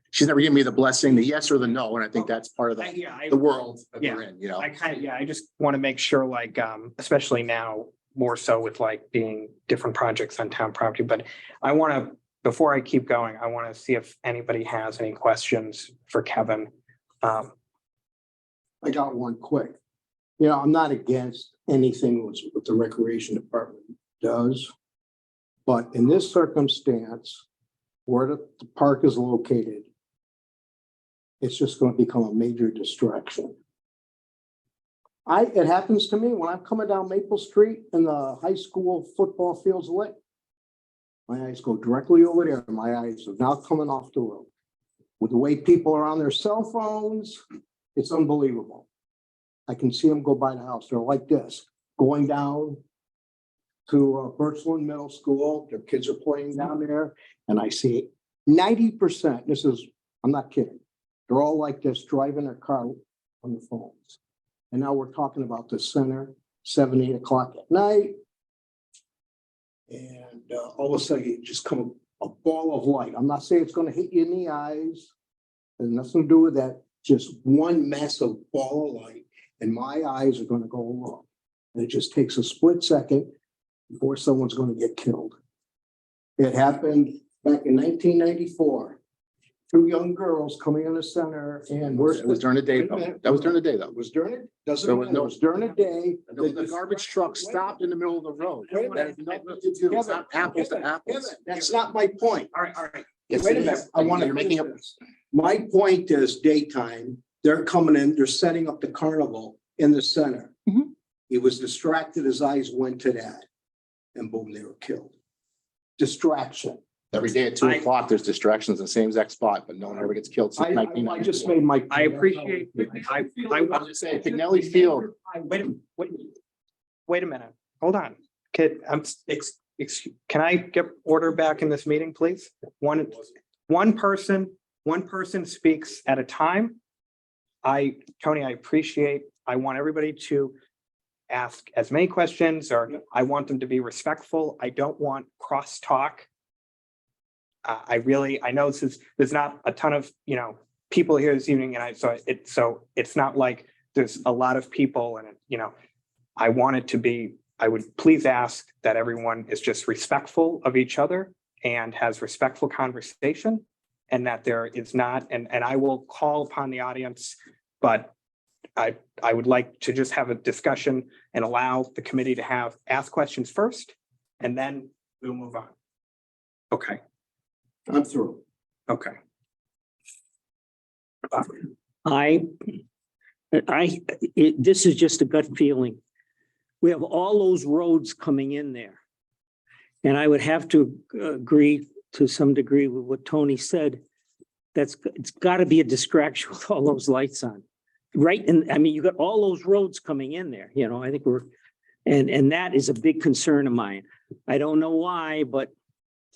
S7: she's never given me the blessing, the yes or the no. And I think that's part of the world that we're in,
S1: I just want to make sure, like, especially now, more so with like being different projects on town property, but I want to, before I keep going, I want to see if anybody has any questions for Kevin.
S9: I got one quick. I'm not against anything what the recreation department does. But in this circumstance, where the park is located, it's just going to become a major distraction. It happens to me when I'm coming down Maple Street and the high school football field's lit. My eyes go directly over there. My eyes are now coming off the road. With the way people are on their cell phones, it's unbelievable. I can see them go by the house. They're like this, going down to Birchland Middle School. Their kids are playing down there. And I see 90%, I'm not kidding. They're all like this, driving their car on the phones. And now we're talking about the center, 7, 8 o'clock at night. And all of a sudden, it just come a ball of light. I'm not saying it's going to hit you in the eyes. There's nothing to do with that. Just one massive ball of light. And my eyes are going to go along. And it just takes a split second before someone's going to get killed. It happened back in 1994. 2 young girls coming in the center and worse.
S7: It was during the day, though. That was during the day, though.
S9: It was during it. Doesn't
S7: So
S9: matter.
S7: no-
S9: It was during the day.
S7: The garbage truck stopped in the middle of the road.
S9: Wait a
S7: That has
S9: minute.
S7: nothing to do. It's not apples to
S9: Kevin,
S7: apples.
S9: That's not my point.
S6: All right.
S7: Yes,
S9: Wait a
S7: it
S9: minute.
S7: is.
S9: I want to.
S7: You're making up.
S9: My point is daytime, they're coming in, they're setting up the carnival in the center.
S7: Mhm.
S9: He was distracted, his eyes went to that, and boom, they were killed. Distraction.
S7: Every day at 2 o'clock, there's distractions in the same exact spot, but no one ever gets killed since
S9: I
S7: 1994.
S9: just made my.
S1: I appreciate, I
S7: I was just saying, Pignelli Field,
S1: wait a minute, hold on. Can I get order back in this meeting, please? One person speaks at a time. Tony, I appreciate, I want everybody to ask as many questions, or I want them to be respectful. I don't want crosstalk. I know there's not a ton of, people here this evening, and so it's not like there's a lot of people, and I want it to be, I would please ask that everyone is just respectful of each other and has respectful conversation, and that there is not, and I will call upon the audience, but I would like to just have a discussion and allow the committee to ask questions first, and then we'll move on. Okay.
S9: I'm through.
S1: Okay.
S2: This is just a gut feeling. We have all those roads coming in there. And I would have to agree to some degree with what Tony said. It's got to be a distraction with all those lights on. Right, and I mean, you got all those roads coming in there, I think and that is a big concern of mine. I don't know why, but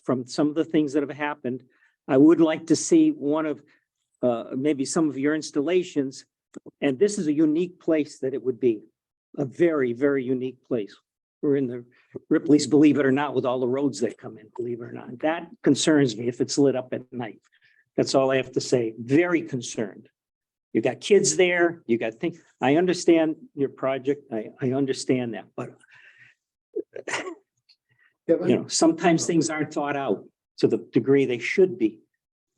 S2: from some of the things that have happened, I would like to see one of maybe some of your installations. And this is a unique place that it would be, a very, very unique place. We're in the Ripley's, believe it or not, with all the roads that come in, believe it or not. That concerns me if it's lit up at night. That's all I have to say. Very concerned. You got kids there, you got things. I understand your project. I understand that, but sometimes things aren't thought out to the degree they should be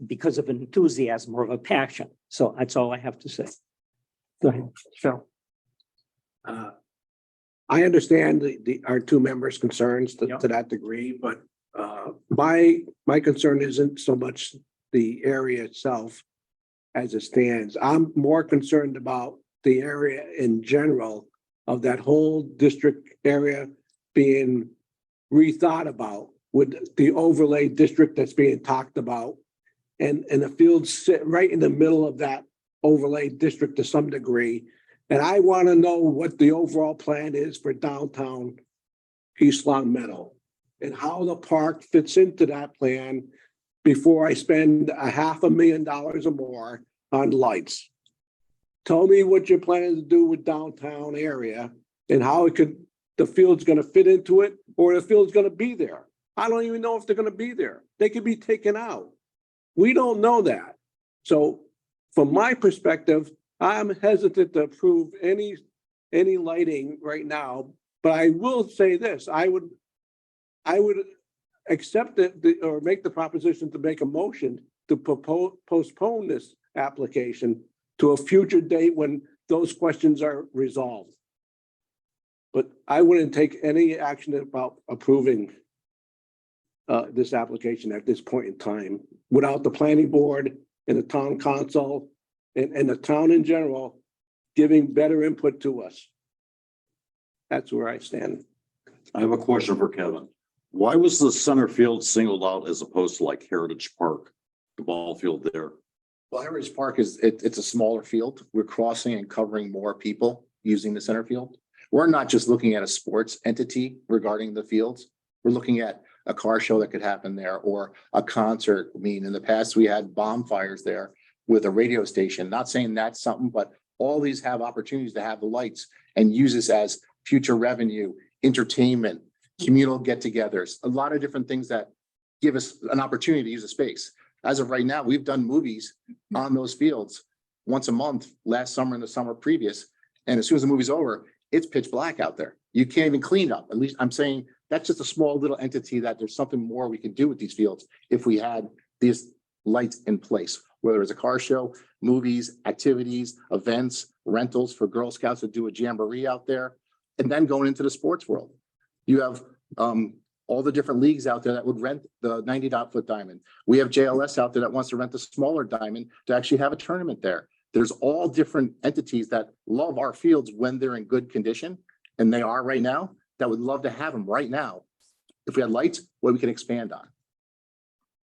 S2: because of enthusiasm or of a passion. So that's all I have to say. Go ahead, Phil.
S3: I understand our 2 members' concerns to that degree, but my concern isn't so much the area itself as it stands. I'm more concerned about the area in general of that whole district area being rethought about with the overlay district that's being talked about. And the fields sit right in the middle of that overlay district to some degree. And I want to know what the overall plan is for downtown East Long Meadow and how the park fits into that plan before I spend $500,000 or more on lights. Tell me what you're planning to do with downtown area and how the field's going to fit into it, or the field's going to be there. I don't even know if they're going to be there. They could be taken out. We don't know that. So from my perspective, I'm hesitant to approve any lighting right now, but I will say this, I would accept it or make the proposition to make a motion to postpone this application to a future date when those questions are resolved. But I wouldn't take any action about approving this application at this point in time without the planning board and the town council and the town in general giving better input to us. That's where I stand.
S10: I have a question for Kevin. Why was the center field singled out as opposed to like Heritage Park, the ball field there?
S7: Well, Heritage Park it's a smaller field. We're crossing and covering more people using the center field. We're not just looking at a sports entity regarding the fields. We're looking at a car show that could happen there or a concert. I mean, in the past, we had bonfires there with a radio station. Not saying that's something, but all these have opportunities to have the lights and use this as future revenue, entertainment, communal get-togethers, a lot of different things that give us an opportunity to use the space. As of right now, we've done movies on those fields once a month, last summer and the summer previous. And as soon as the movie's over, it's pitch black out there. You can't even clean up. At least I'm saying that's just a small little entity that there's something more we could do with these fields if we had these lights in place, whether it's a car show, movies, activities, events, rentals for Girl Scouts to do a jamboree out there, and then going into the sports world. You have all the different leagues out there that would rent the 90-foot diamond. We have JLS out there that wants to rent the smaller diamond to actually have a tournament there. There's all different entities that love our fields when they're in good condition, and they are right now, that would love to have them right now. If we had lights, what we can expand on.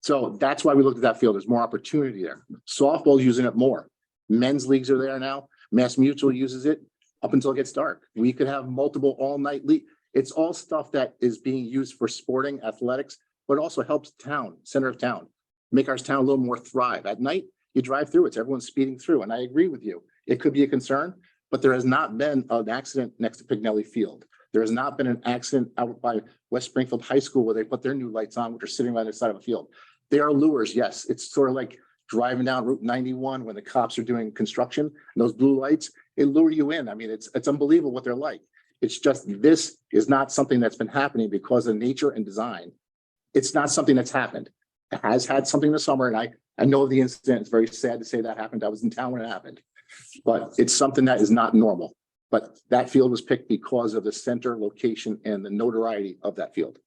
S7: So that's why we looked at that field. There's more opportunity there. Softball's using it more. Men's leagues are there now. Mass Mutual uses it up until it gets dark. We could have multiple all-night league. It's all stuff that is being used for sporting, athletics, but also helps town, center of town, make our town a little more thrive. At night, you drive through, it's everyone's speeding through. And I agree with you. It could be a concern, but there has not been an accident next to Pignelli Field. There has not been an accident out by West Springfield High School where they put their new lights on, which are sitting right on the side of a field. They are lures, yes. It's sort of like driving down Route 91 when the cops are doing construction, and those blue lights, they lure you in. I mean, it's unbelievable what they're like. It's just, this is not something that's been happening because of nature and design. It's not something that's happened. It has had something this summer, and I know of the incident. It's very sad to say that happened. I was in town when it happened, but it's something that is not normal. But that field was picked because of the center location and the notoriety of that field.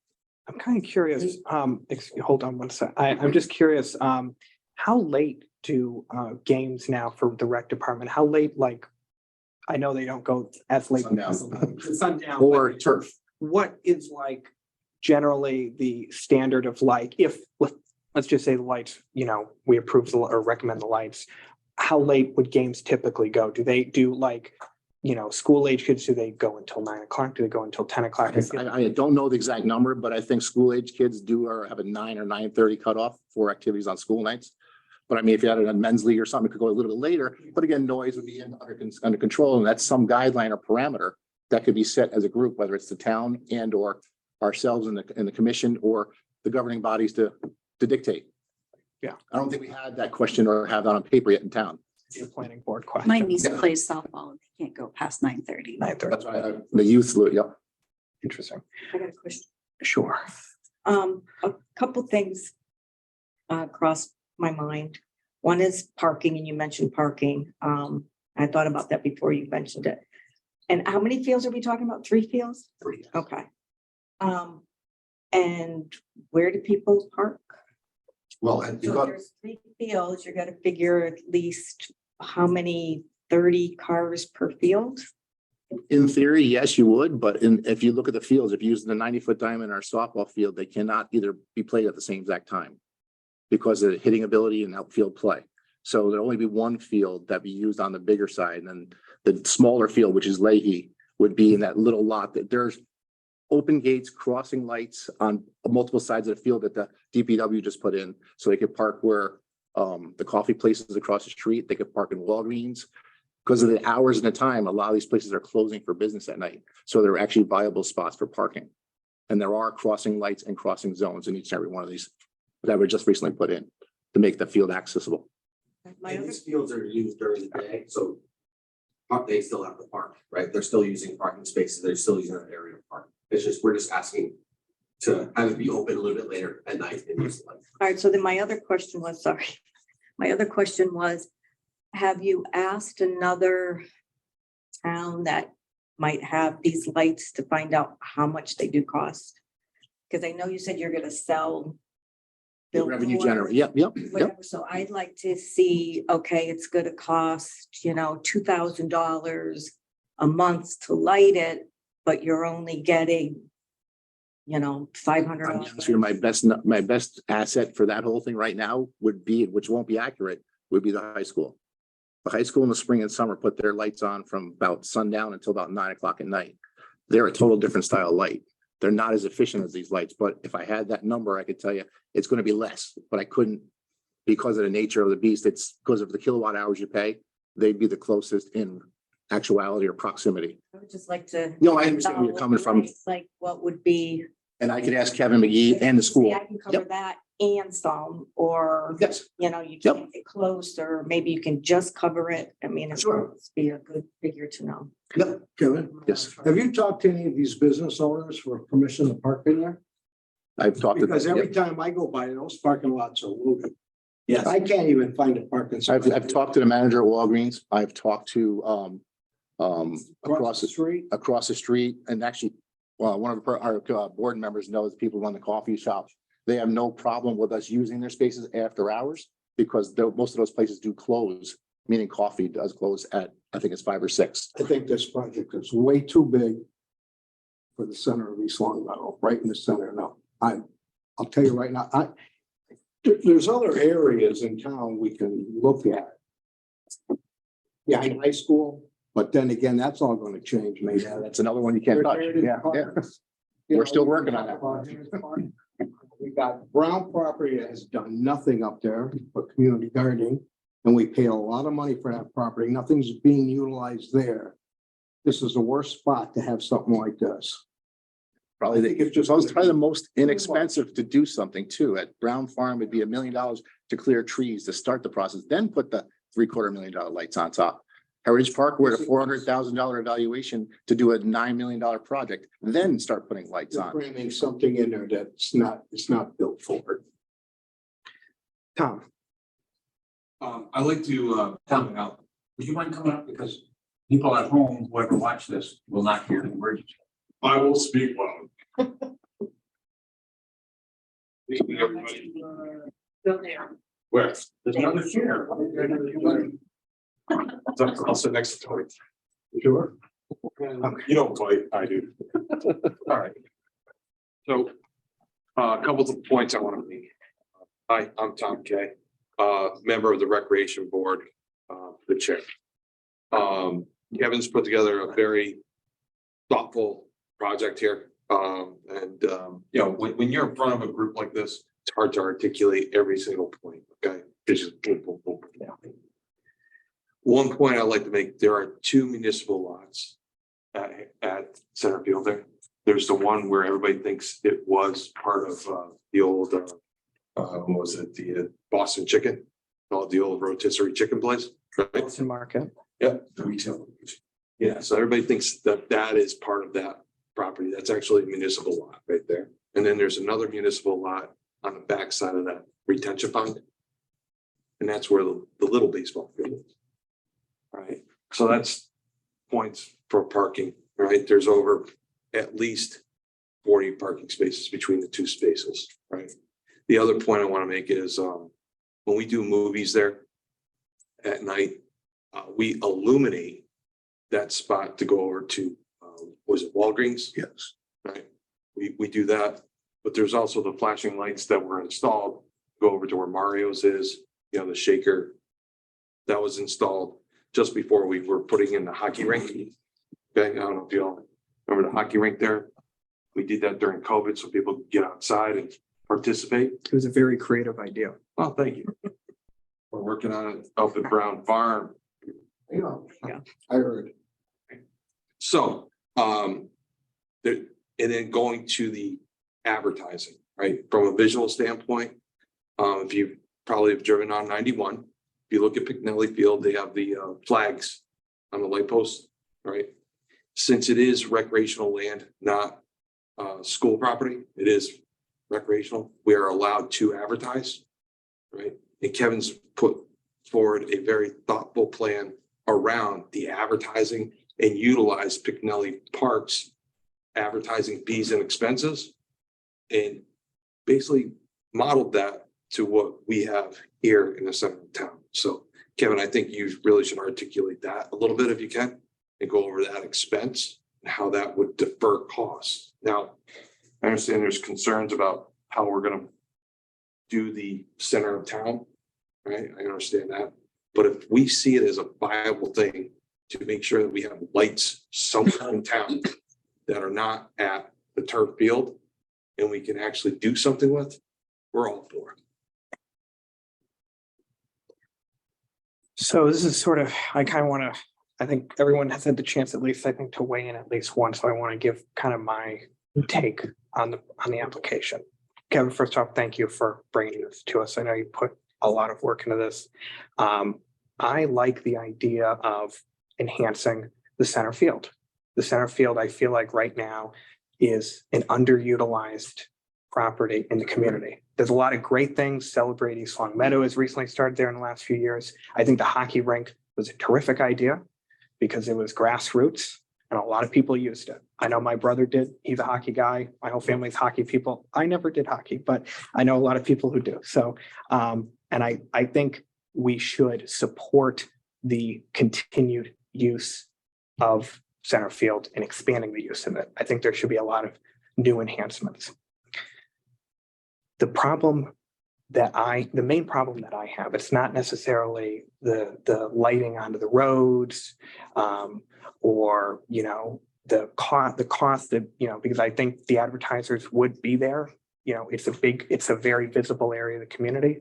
S1: I'm kind of curious, hold on one sec. I'm just curious, how late do games now for the rec department? How late, like, I know they don't go as late. Sundown.
S7: Or
S1: but
S7: turf.
S1: What is like generally the standard of like, if, let's just say the lights, we approve or recommend the lights, how late would games typically go? Do they do like, school age kids, do they go until 9 o'clock? Do they go until 10 o'clock?
S7: I don't know the exact number, but I think school age kids do or have a 9 or 9:30 cutoff for activities on school nights. But I mean, if you had a men's league or something, it could go a little bit later. But again, noise would be under control, and that's some guideline or parameter that could be set as a group, whether it's the town and or ourselves in the commission or the governing bodies to dictate.
S1: Yeah.
S7: I don't think we had that question or have that on paper yet in town.
S1: The planning board question.
S5: My niece plays softball and they can't go past 9:30.
S1: 9:30.
S7: That's why the youth, yep.
S1: Interesting.
S11: I got a question.
S1: Sure.
S11: A couple things crossed my mind. One is parking, and you mentioned parking. I thought about that before you mentioned it. And how many fields are we talking about? 3 fields?
S6: 3.
S11: Okay. And where do people park?
S6: Well,
S11: So there's 3 fields, you're gonna figure at least how many 30 cars per field?
S7: In theory, yes, you would, but if you look at the fields, if you use the 90-foot diamond or softball field, they cannot either be played at the same exact time because of the hitting ability and outfield play. So there'll only be one field that be used on the bigger side, and then the smaller field, which is Leahy, would be in that little lot that there's open gates, crossing lights on multiple sides of the field that the DPW just put in. So they could park where the coffee places across the street. They could park in Walgreens. Because of the hours and the time, a lot of these places are closing for business at night. So they're actually viable spots for parking. And there are crossing lights and crossing zones in each and every one of these that were just recently put in to make the field accessible.
S6: And these fields are used during the day, so they still have the park, right? They're still using parking spaces. They're still using that area to park. It's just, we're just asking to have it be open a little bit later at night and use the light.
S11: All right, so then my other question was, have you asked another town that might have these lights to find out how much they do cost? Because I know you said you're gonna sell
S7: Revenue generate. Yep.
S11: whatever, so I'd like to see, okay, it's gonna cost, $2,000 a month to light it, but you're only getting, $500.
S7: I'm honest with you, my best asset for that whole thing right now would be, which won't be accurate, would be the high school. The high school in the spring and summer put their lights on from about sundown until about 9 o'clock at night. They're a total different style of light. They're not as efficient as these lights, but if I had that number, I could tell you it's going to be less, but I couldn't because of the nature of the beast. It's because of the kilowatt hours you pay. They'd be the closest in actuality or proximity.
S11: I would just like to.
S7: No, I understand where you're
S11: know,
S7: coming from.
S11: Like what would be.
S7: And I could ask Kevin McGee and the school.
S11: I can cover that and some, or,
S7: Yes.
S11: you
S7: Yep.
S11: can't get close, or maybe you can just cover it. I mean, it
S9: Sure.
S11: would be a good figure to know.
S9: Yep, Kevin,
S7: Yes,
S9: have you talked to any of these business owners for permission to park in there?
S7: I've talked to
S9: Because
S7: them.
S9: every time I go by, those parking lots are loaded.
S6: Yes.
S9: I can't even find a parking. spot.
S7: I've talked to the manager at Walgreens. I've talked to
S9: Across the street.
S7: across the street, and actually, one of our board members knows people run the coffee shops. They have no problem with us using their spaces after hours because most of those places do close, meaning coffee does close at, I think it's 5 or 6.
S9: I think this project is way too big for the center of East Long Meadow, right in the center. No, I'll tell you right now, there's other areas in town we can look at. Yeah, in high school, but then again, that's all going to change, maybe.
S7: That's another one you can't touch. Yeah, yeah. We're still working on that.
S9: We got Brown property that has done nothing up there for community gardening, and we pay a lot of money for that property. Nothing's being utilized there. This is the worst spot to have something like this.
S7: Probably,
S9: I think it's just-
S7: it's probably the most inexpensive to do something too. At Brown Farm, it'd be $1 million to clear trees to start the process, then put the $750,000 lights on top. Heritage Park, we're at a $400,000 evaluation to do a $9 million project, then start putting lights
S9: You're
S7: on.
S9: framing something in there that's not, it's not built for it.
S1: Tom,
S4: I'd like to comment out. Would you mind coming up? Because people at home, whoever watch this, will not hear the words.
S10: I will speak loud. Evening, everybody.
S11: Go there.
S10: Where?
S4: There's another chair.
S10: I'll sit next to Tony.
S9: Sure.
S10: You don't fight, I do. All right. So, a couple of points I want to make. Hi, I'm Tom Kay, member of the Recreation Board, the chair. Kevin's put together a very thoughtful project here. When you're in front of a group like this, it's hard to articulate every single point, okay? It's just boom, boom, boom, boom. One point I'd like to make, there are 2 municipal lots at center field there. There's the one where everybody thinks it was part of the old, what was it, the Boston Chicken, called the old rotisserie chicken place, right?
S1: Wilson Market.
S10: Yeah, the retail. Yeah, so everybody thinks that that is part of that property. That's actually a municipal lot right there. And then there's another municipal lot on the backside of that retention pond. And that's where the little baseball field is. Right, so that's points for parking, right? There's over at least 40 parking spaces between the 2 spaces, right? The other point I want to make is when we do movies there at night, we illuminate that spot to go over to, was it Walgreens?
S7: Yes.
S10: Right, we do that, but there's also the flashing lights that were installed, go over to where Mario's is, the shaker that was installed just before we were putting in the hockey rink. Okay, I don't know if you all remember the hockey rink there. We did that during COVID so people could get outside and participate.
S1: It was a very creative idea.
S10: Well, thank you. We're working on it up at Brown Farm.
S9: Yeah, I heard.
S10: So, and then going to the advertising, right? From a visual standpoint, if you probably have driven on 91, if you look at Picknelly Field, they have the flags on the light posts, right? Since it is recreational land, not school property, it is recreational, we are allowed to advertise, right? And Kevin's put forward a very thoughtful plan around the advertising and utilize Picknelly Park's advertising fees and expenses and basically modeled that to what we have here in the center of town. So Kevin, I think you really should articulate that a little bit if you can and go over that expense how that would defer costs. Now, I understand there's concerns about how we're gonna do the center of town, right? I understand that. But if we see it as a viable thing to make sure that we have lights somewhere in town that are not at the turf field and we can actually do something with, we're all for it.
S1: So this is sort of, I kind of want to, I think everyone has had the chance at least, I think, to weigh in at least once. So I want to give kind of my take on the application. Kevin, first off, thank you for bringing this to us. I know you put a lot of work into this. I like the idea of enhancing the center field. The center field, I feel like right now is an underutilized property in the community. There's a lot of great things. Celebrate East Long Meadow has recently started there in the last few years. I think the hockey rink was a terrific idea because it was grassroots and a lot of people used it. I know my brother did. He's a hockey guy. My whole family's hockey people. I never did hockey, but I know a lot of people who do. So, and I think we should support the continued use of center field and expanding the use of it. I think there should be a lot of new enhancements. The main problem that I have, it's not necessarily the lighting onto the roads, or, you know, the cost that, you know, because I think the advertisers would be there. You know, it's a very visible area of the community.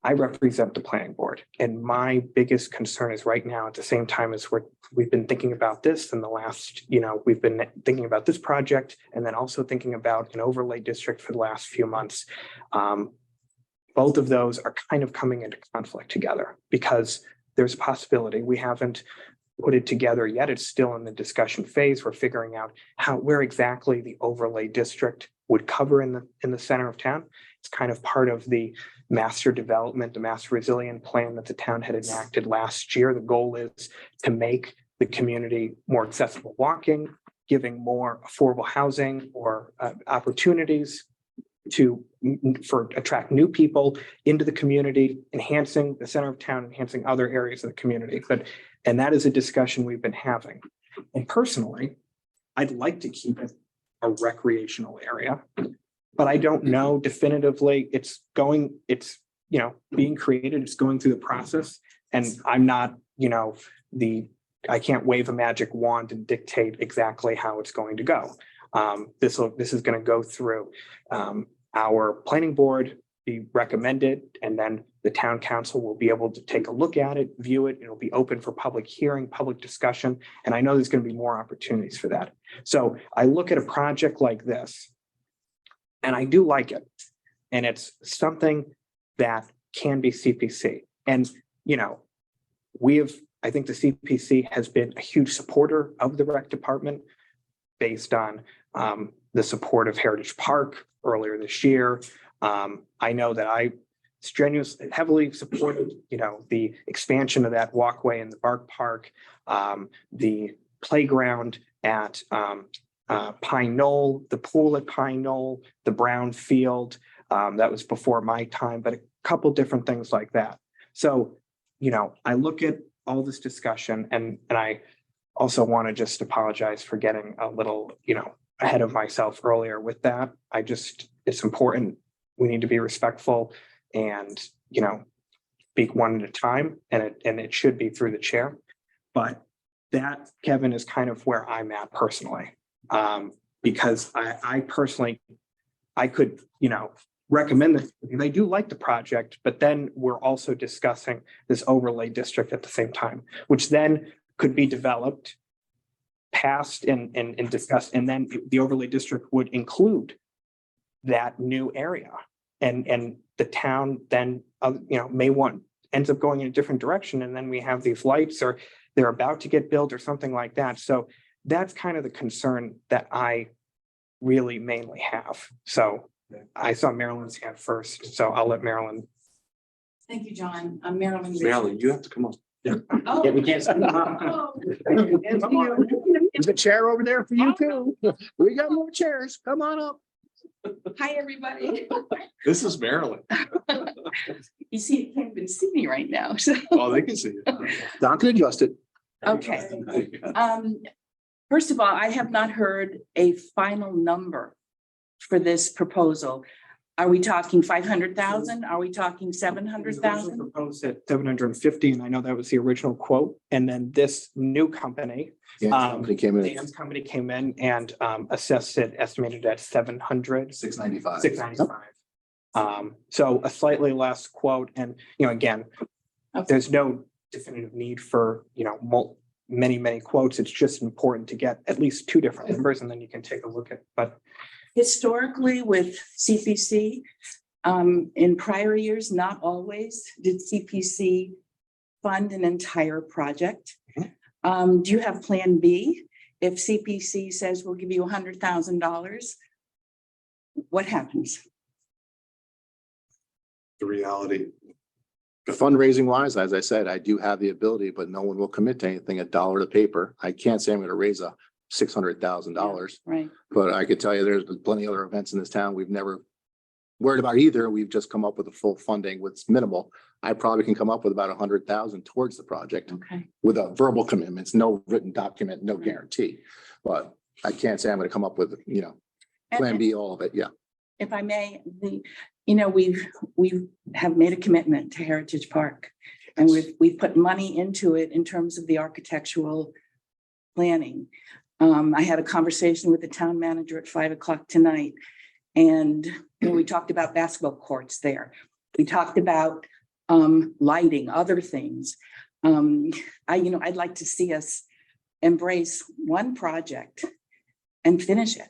S1: I represent the planning board, and my biggest concern is right now, at the same time as we've been thinking about this in the last, you know, we've been thinking about this project and then also thinking about an overlay district for the last few months. Both of those are kind of coming into conflict together because there's a possibility we haven't put it together yet. It's still in the discussion phase. We're figuring out where exactly the overlay district would cover in the center of town. It's kind of part of the master development, the master resilient plan that the town had enacted last year. The goal is to make the community more accessible walking, giving more affordable housing or opportunities for attract new people into the community, enhancing the center of town, enhancing other areas of the community. And that is a discussion we've been having. And personally, I'd like to keep it a recreational area, but I don't know definitively. It's you know, being created, it's going through the process. And I'm not, you know, I can't wave a magic wand and dictate exactly how it's going to go. This is going to go through our planning board, be recommended, and then the town council will be able to take a look at it, view it. It'll be open for public hearing, public discussion. And I know there's going to be more opportunities for that. So I look at a project like this and I do like it. And it's something that can be CPC. And, you know, I think the CPC has been a huge supporter of the rec department based on the support of Heritage Park earlier this year. I know that I heavily supported, you know, the expansion of that walkway in the Bark Park, the playground at Pine Knoll, the pool at Pine Knoll, the Brown Field. That was before my time, but a couple different things like that. So, you know, I look at all this discussion and I also want to just apologize for getting a little, you know, ahead of myself earlier with that. It's important. We need to be respectful and, you know, speak one at a time, and it should be through the chair. But that, Kevin, is kind of where I'm at personally. Because I personally, I could, you know, recommend this. They do like the project, but then we're also discussing this overlay district at the same time, which then could be developed, passed and discussed, and then the overlay district would include that new area. And the town then, you know, ends up going in a different direction. And then we have these lights, or they're about to get built or something like that. So that's kind of the concern that I really mainly have. So I saw Marilyn's hand first, so I'll let Marilyn.
S5: Thank you, John. I'm Marilyn.
S10: Marilyn, you have to come on.
S5: Oh.
S2: Yeah, we can't.
S9: There's a chair over there for you too. We got more chairs. Come on up.
S5: Hi, everybody.
S10: This is Marilyn.
S5: You see, you can't even see me right now. So,
S10: Oh, they can see you.
S9: Don can adjust it.
S5: okay.
S12: First of all, I have not heard a final number for this proposal. Are we talking 500,000? Are we talking
S1: It was
S12: 700,000?
S1: Proposed at 750, and I know that was the original quote. And then this new company,
S7: Yeah, company came in
S1: Dan's company came in and assessed it, estimated at 700,
S7: 695.
S1: 695. So a slightly less quote, and, again, there's no definitive need for, many quotes. It's just important to get at least two different numbers, and then you can take a look at, but
S12: Historically with CPC, in prior years, not always, did CPC fund an entire project. Do you have Plan B? If CPC says we'll give you $100,000, what happens?
S10: The reality.
S7: Fundraising wise, as I said, I do have the ability, but no one will commit to anything, $1 to paper. I can't say I'm going to raise a $600,000,
S12: Right.
S7: but I could tell you there's plenty of other events in this town. We've never worried about either. We've just come up with a full funding with minimal. I probably can come up with about 100,000 towards the project
S12: Okay.
S7: with a verbal commitments, no written document, no guarantee. But I can't say I'm going to come up with, plan B, all of it. Yeah.
S12: If I may, we have made a commitment to Heritage Park, and we've put money into it in terms of the architectural planning. I had a conversation with the town manager at 5 o'clock tonight, and we talked about basketball courts there. We talked about lighting, other things. I'd like to see us embrace one project and finish it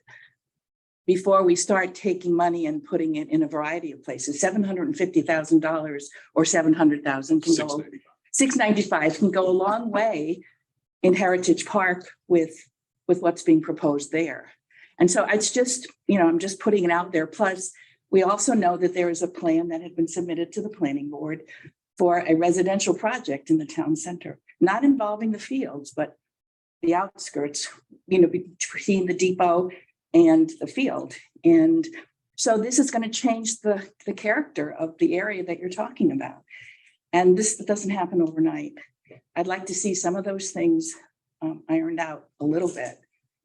S12: before we start taking money and putting it in a variety of places. $750,000 or 700,000 can go, 695 can go a long way in Heritage Park with what's being proposed there. And so it's just, I'm just putting it out there. Plus, we also know that there is a plan that had been submitted to the planning board for a residential project in the town center, not involving the fields, but the outskirts, between the depot and the field. And so this is going to change the character of the area that you're talking about. And this doesn't happen overnight. I'd like to see some of those things ironed out a little bit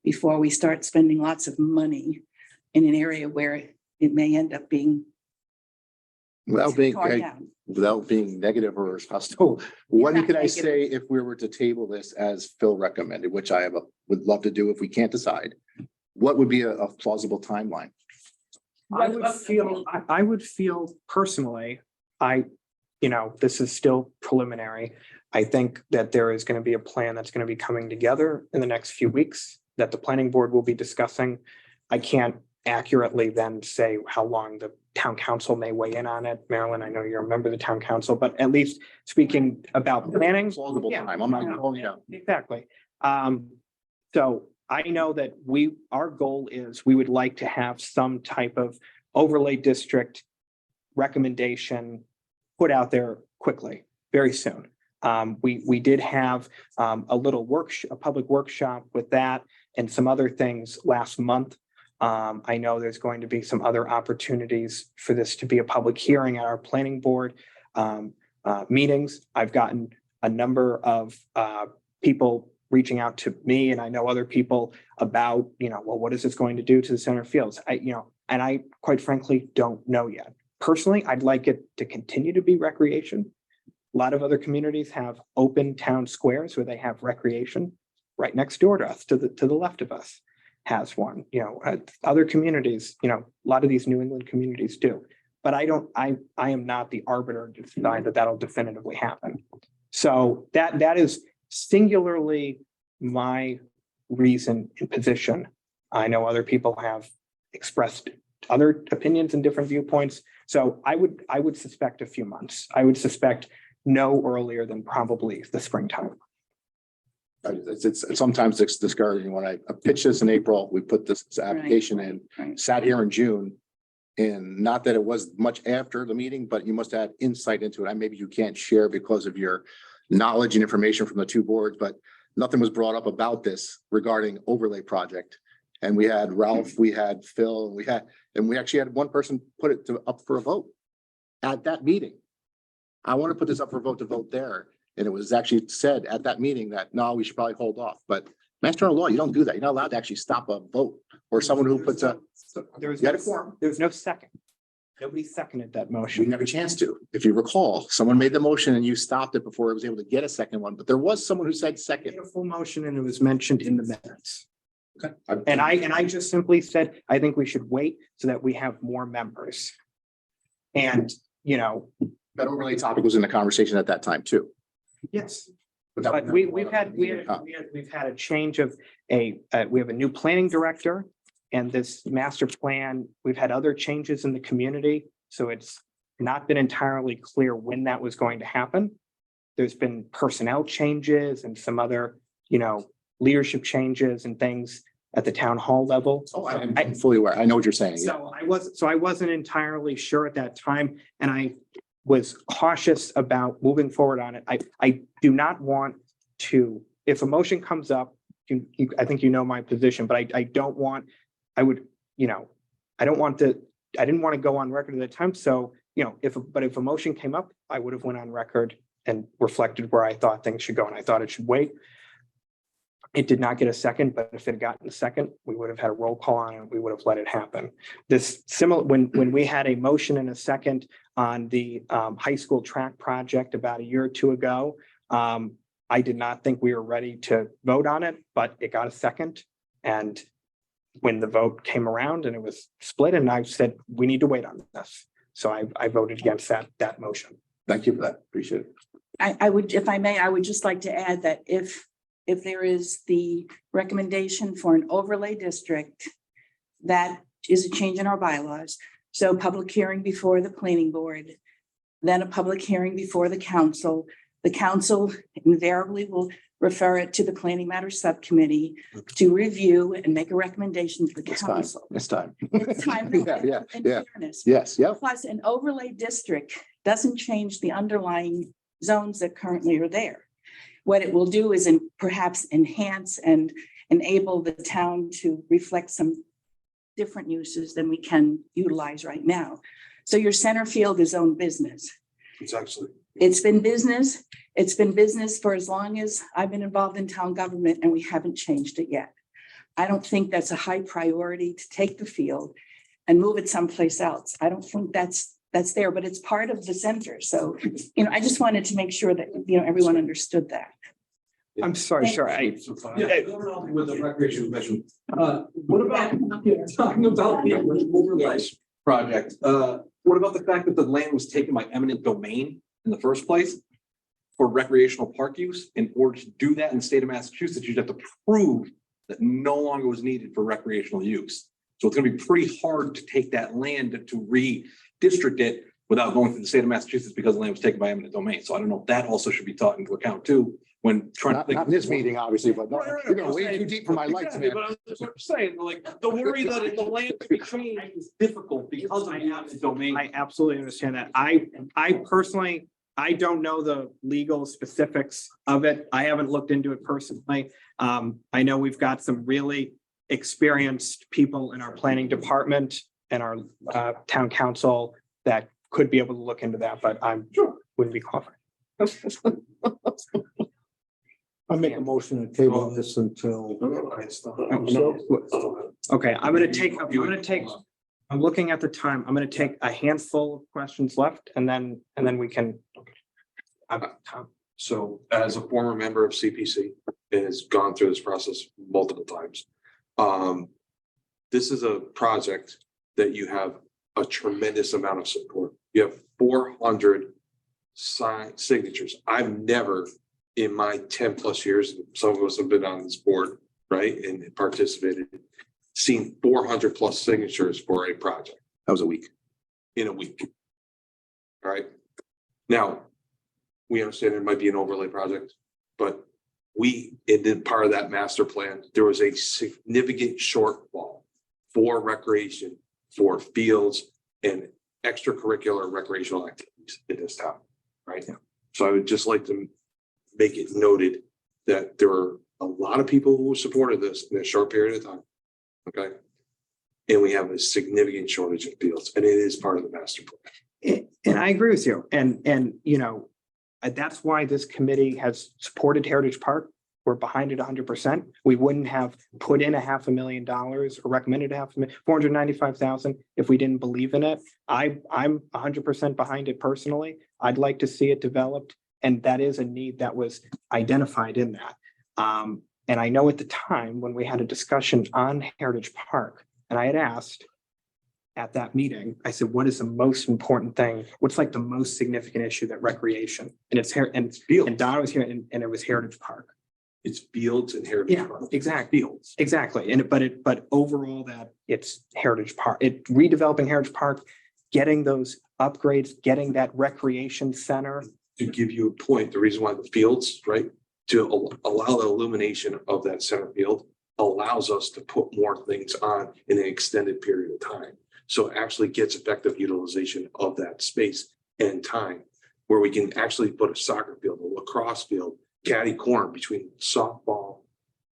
S12: before we start spending lots of money in an area where it may end up being
S7: Without being,
S12: torn down.
S7: without being negative or hostile, what
S12: not
S7: can I
S12: negative.
S7: say if we were to table this as Phil recommended, which I would love to do if we can't decide? What would be a plausible timeline?
S1: I would feel personally, this is still preliminary. I think that there is going to be a plan that's going to be coming together in the next few weeks that the planning board will be discussing. I can't accurately then say how long the town council may weigh in on it. Marilyn, I know you're a member of the town council, but at least speaking about planning.
S7: Plausible
S1: Yeah.
S7: time. I'm not calling you.
S1: Exactly. So I know that our goal is we would like to have some type of overlay district recommendation put out there quickly, very soon. We did have a public workshop with that and some other things last month. I know there's going to be some other opportunities for this to be a public hearing at our planning board meetings. I've gotten a number of people reaching out to me, and I know other people about, well, what is this going to do to the center fields? And I quite frankly don't know yet. Personally, I'd like it to continue to be recreation. A lot of other communities have open town squares where they have recreation. Right next door to us, to the left of us, has one. Other communities, a lot of these New England communities do. But I am not the arbiter to decide that that'll definitively happen. So that is singularly my reason and position. I know other people have expressed other opinions and different viewpoints. So I would suspect a few months. I would suspect no earlier than probably the springtime.
S7: It's sometimes it's discouraging when I pitched this in April, we put this application in,
S12: Right.
S7: sat here in June. And not that it was much after the meeting, but you must have insight into it. Maybe you can't share because of your knowledge and information from the two boards, but nothing was brought up about this regarding overlay project. And we had Ralph, we had Phil, and we actually had one person put it up for a vote at that meeting. I want to put this up for a vote to vote there. And it was actually said at that meeting that, no, we should probably hold off, but Mass General Law, you don't do that. You're not allowed to actually stop a vote or someone who puts a,
S1: There's
S7: You
S1: no
S7: had a quorum.
S1: There's no second. Nobody seconded that
S7: you
S1: motion.
S7: didn't have a chance to. If you recall, someone made the motion and you stopped it before it was able to get a second one, but there was someone who said
S1: Made
S7: second.
S1: a full motion and it was mentioned in the minutes.
S7: Okay.
S1: And I just simply said, I think we should wait so that we have more members. And, you know,
S7: That overlay topic was in the conversation at that time too.
S1: yes,
S7: that
S1: but
S7: was
S1: we've had a change of we have a new planning director. And this master plan, we've had other changes in the community, so it's not been entirely clear when that was going to happen. There's been personnel changes and some other, you know, leadership changes and things at the town hall level.
S7: Oh, I'm fully aware. I know what you're saying. Yeah.
S1: So I wasn't entirely sure at that time, and I was cautious about moving forward on it. I do not want to, if a motion comes up, I think you know my position, but I don't want, I would, you know, I didn't want to go on record at the time. So, you know, if a motion came up, I would have went on record and reflected where I thought things should go, and I thought it should wait. It did not get a second, but if it had gotten a second, we would have had a roll call on it. We would have let it happen. This similar, when we had a motion and a second on the high school track project about a year or two ago, I did not think we were ready to vote on it, but it got a second. And when the vote came around and it was split, and I said, we need to wait on this. So I voted against that motion.
S7: Thank you for that. Appreciate it.
S12: I would, if I may, I would just like to add that if there is the recommendation for an overlay district, that is a change in our bylaws. So public hearing before the planning board, then a public hearing before the council. The council invariably will refer it to the planning matters subcommittee to review and make a recommendation to the council.
S7: It's time.
S12: It's time.
S7: Yeah.
S12: In fairness.
S7: Yes, yep.
S12: Plus, an overlay district doesn't change the underlying zones that currently are there. What it will do is perhaps enhance and enable the town to reflect some different uses than we can utilize right now. So your center field is own business.
S10: It's actually.
S12: It's been business. It's been business for as long as I've been involved in town government, and we haven't changed it yet. I don't think that's a high priority to take the field and move it someplace else. I don't think that's there, but it's part of the center. So, you know, I just wanted to make sure that, you know, everyone understood that.
S1: I'm sorry, sure.
S4: Yeah, going on with the recreation commission. What about talking about the overlay project? What about the fact that the land was taken by eminent domain in the first place for recreational park use? In order to do that in the state of Massachusetts, you'd have to prove that no longer was needed for recreational use. So it's going to be pretty hard to take that land to redistrict it without going through the state of Massachusetts because the land was taken by eminent domain. So I don't know if that also should be taken into account too when trying to think.
S7: Not in this meeting, obviously, but no, you're going way too deep for my lights, man.
S4: But I'm just saying, like, the worry that if the land could be changed is difficult because of the eminent domain.
S1: I absolutely understand that. I personally, I don't know the legal specifics of it. I haven't looked into it personally. I know we've got some really experienced people in our planning department and our town council that could be able to look into that, but wouldn't be qualified.
S9: I make a motion to table this until.
S1: Okay, I'm looking at the time. I'm gonna take a handful of questions left and then we can.
S10: So as a former member of CPC and has gone through this process multiple times. This is a project that you have a tremendous amount of support. You have 400 signatures. I've never in my 10+ years, some of us have been on this board, right? And participated, seen 400+ signatures for a project.
S7: That was a week.
S10: In a week. All right. Now, we understand it might be an overlay project, but in part of that master plan, there was a significant shortfall for recreation, for fields and extracurricular recreational activities in this town, right? So I would just like to make it noted that there are a lot of people who supported this in a short period of time, okay? And we have a significant shortage of fields, and it is part of the master plan.
S1: And I agree with you. And you know, that's why this committee has supported Heritage Park we're behind it 100%. We wouldn't have put in $500,000 or recommended $495,000 if we didn't believe in it. I'm 100% behind it personally. I'd like to see it developed, and that is a need that was identified in that. And I know at the time when we had a discussion on Heritage Park, and I had asked at that meeting, I said, what is the most important thing? What's like the most significant issue that recreation? And it's here, and Donna was here, and it was Heritage Park.
S10: It's fields and heritage.
S1: Yeah,
S10: parks.
S1: exactly.
S10: Fields.
S1: Exactly. But overall that it's Heritage Park, redeveloping Heritage Park, getting those upgrades, getting that recreation center.
S10: To give you a point, the reason why the fields, right, to allow the illumination of that center field allows us to put more things on in an extended period of time. So it actually gets effective utilization of that space and time, where we can actually put a soccer field, a lacrosse field, catty corner between softball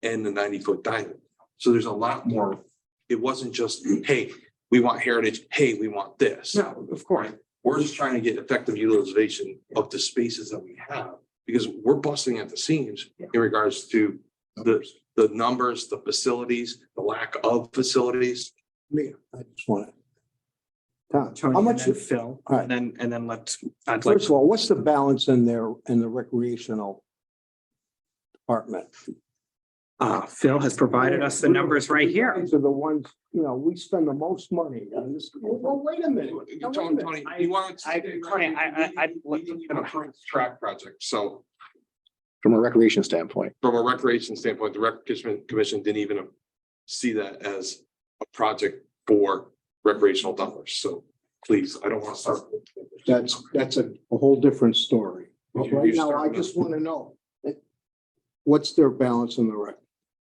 S10: and the 90-foot diamond. So there's a lot more. It wasn't just, hey, we want heritage. Hey, we want this.
S1: No, of course.
S10: We're just trying to get effective utilization of the spaces that we have, because we're busting at the seams in regards to the numbers, the facilities, the lack of facilities.
S9: Me, I just want to. Tom,
S1: Tony,
S9: how
S1: and
S9: much,
S1: then Phil,
S9: All right.
S1: and then I'd like,
S9: first of all, what's the balance in there in the recreational department?
S1: Phil has provided us the numbers right here.
S9: These are the ones, we spend the most money on this. Well, wait a minute. No, wait a minute.
S10: Tony, you want to? Track project. So
S7: From a recreation standpoint.
S10: from a recreation standpoint, the Recreation Commission didn't even see that as a project for recreational dollars. So please, I don't want to start.
S9: That's a whole different story. But right now, I just want to know, what's their balance in the rec?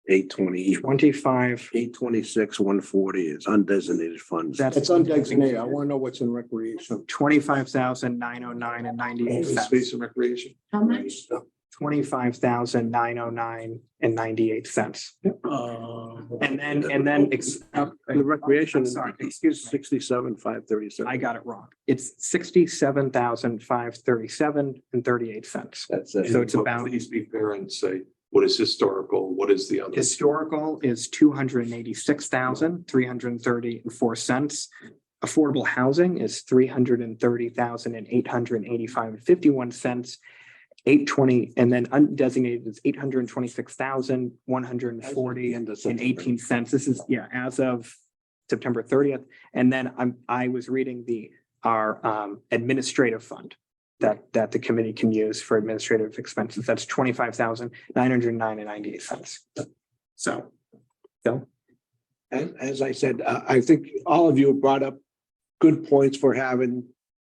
S3: 820,
S1: 25.
S3: 826, 140 is undesignated funds.
S1: That's
S9: It's undesignated. I want to know what's in recreation.
S1: 25,909 and 98
S10: Open
S1: cents.
S10: space and recreation.
S12: How much?
S1: 25,909 and 98 cents. And then,
S3: The recreation.
S1: I'm sorry, excuse me.
S3: 67, 537.
S1: I got it wrong. It's 67,537 and 38 cents.
S3: That's it.
S1: So it's about-
S10: Please be fair and say, what is historical? What is the other?
S1: Historical is 286,334 cents. Affordable housing is 330,885.51 cents. 820, and then undesignated is 826,140 and 18 cents. This is, as of September 30th. And then I was reading our administrative fund that the committee can use for administrative expenses. That's 25,909 and 98 cents. So, Phil?
S3: And as I said, I think all of you brought up good points for having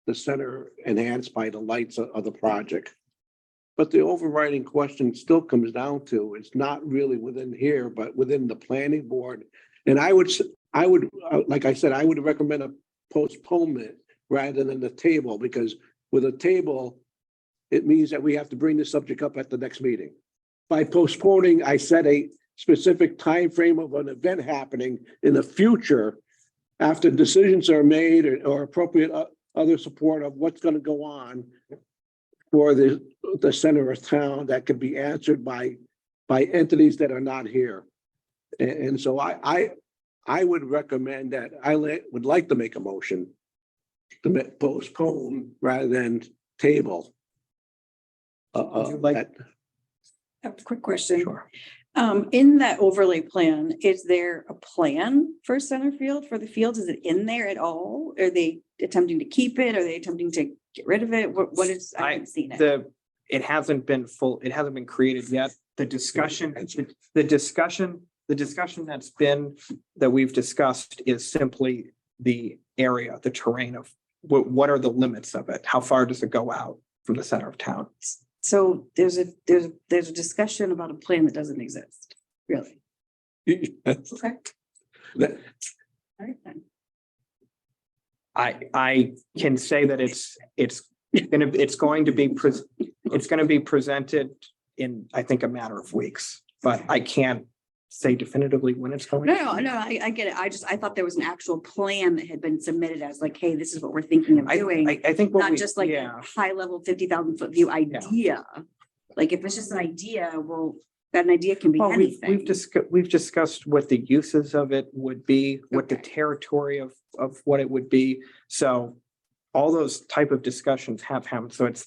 S3: the center enhanced by the lights of the project. But the overriding question still comes down to, it's not really within here, but within the planning board. And I would, like I said, I would recommend a postponement rather than the table, because with a table, it means that we have to bring the subject up at the next meeting. By postponing, I set a specific time frame of an event happening in the future after decisions are made or appropriate other support of what's going to go on for the center of town that could be answered by entities that are not here. And so I would recommend that would like to make a motion to postpone rather than table.
S1: Would you like-
S5: I have a quick question.
S1: Sure.
S5: In that overlay plan, is there a plan for center field for the fields? Is it in there at all? Are they attempting to keep it? Are they attempting to get rid of it? What is, I haven't seen it.
S1: It hasn't been created yet. The discussion that we've discussed is simply the area, the terrain of what are the limits of it? How far does it go out from the center of town?
S5: So there's a discussion about a plan that doesn't exist, really. Okay. All right then.
S1: I can say that it's going to be presented in, I think, a matter of weeks, but I can't say definitively when it's going.
S5: No, I get it. I thought there was an actual plan that had been submitted as like, hey, this is what we're thinking of doing.
S1: I think
S5: Not just like a high level 50,000 foot view idea.
S1: Yeah.
S5: Like if it's just an idea, well, That an idea can be
S1: Well,
S5: anything.
S1: we've discussed what the uses of it would be, what the
S5: Okay.
S1: territory of what it would be. So all those type of discussions have happened. So it's,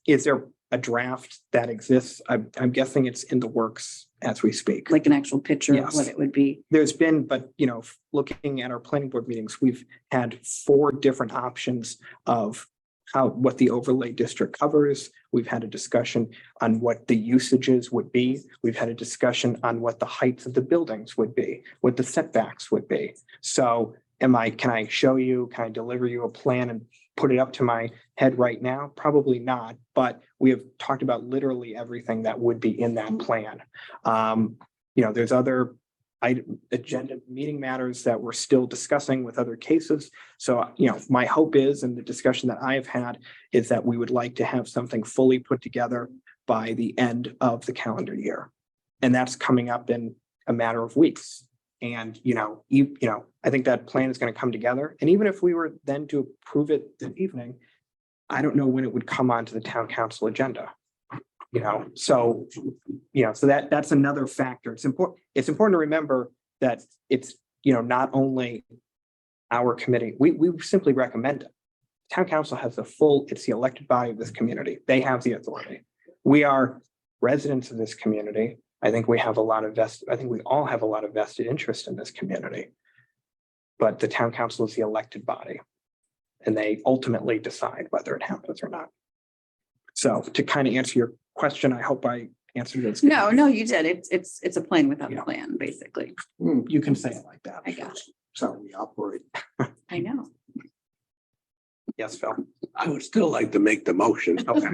S1: is there a draft that exists? I'm guessing it's in the works as we speak.
S5: Like an actual picture of
S1: Yes.
S5: what it would be.
S1: There's been, but looking at our planning board meetings, we've had 4 different options of what the overlay district covers. We've had a discussion on what the usages would be. We've had a discussion on what the heights of the buildings would be, what the setbacks would be. So can I show you, can I deliver you a plan and put it up to my head right now? Probably not, but we have talked about literally everything that would be in that plan. There's other agenda meeting matters that we're still discussing with other cases. So, my hope is, and the discussion that I have had, is that we would like to have something fully put together by the end of the calendar year. And that's coming up in a matter of weeks. And, I think that plan is going to come together. And even if we were then to approve it this evening, I don't know when it would come onto the town council agenda. So that's another factor. It's important to remember that it's, not only our committee, we simply recommend it. Town council has it's the elected body of this community. They have the authority. We are residents of this community. I think we all have a lot of vested interest in this community. But the town council is the elected body, and they ultimately decide whether it happens or not. So to kind of answer your question, I hope I answered it.
S5: No, you did. It's a plan without a plan, basically.
S1: You can say it like that.
S5: I got it.
S9: So we operate.
S5: I know.
S1: Yes, Phil.
S3: I would still like to make the motion.
S1: Okay.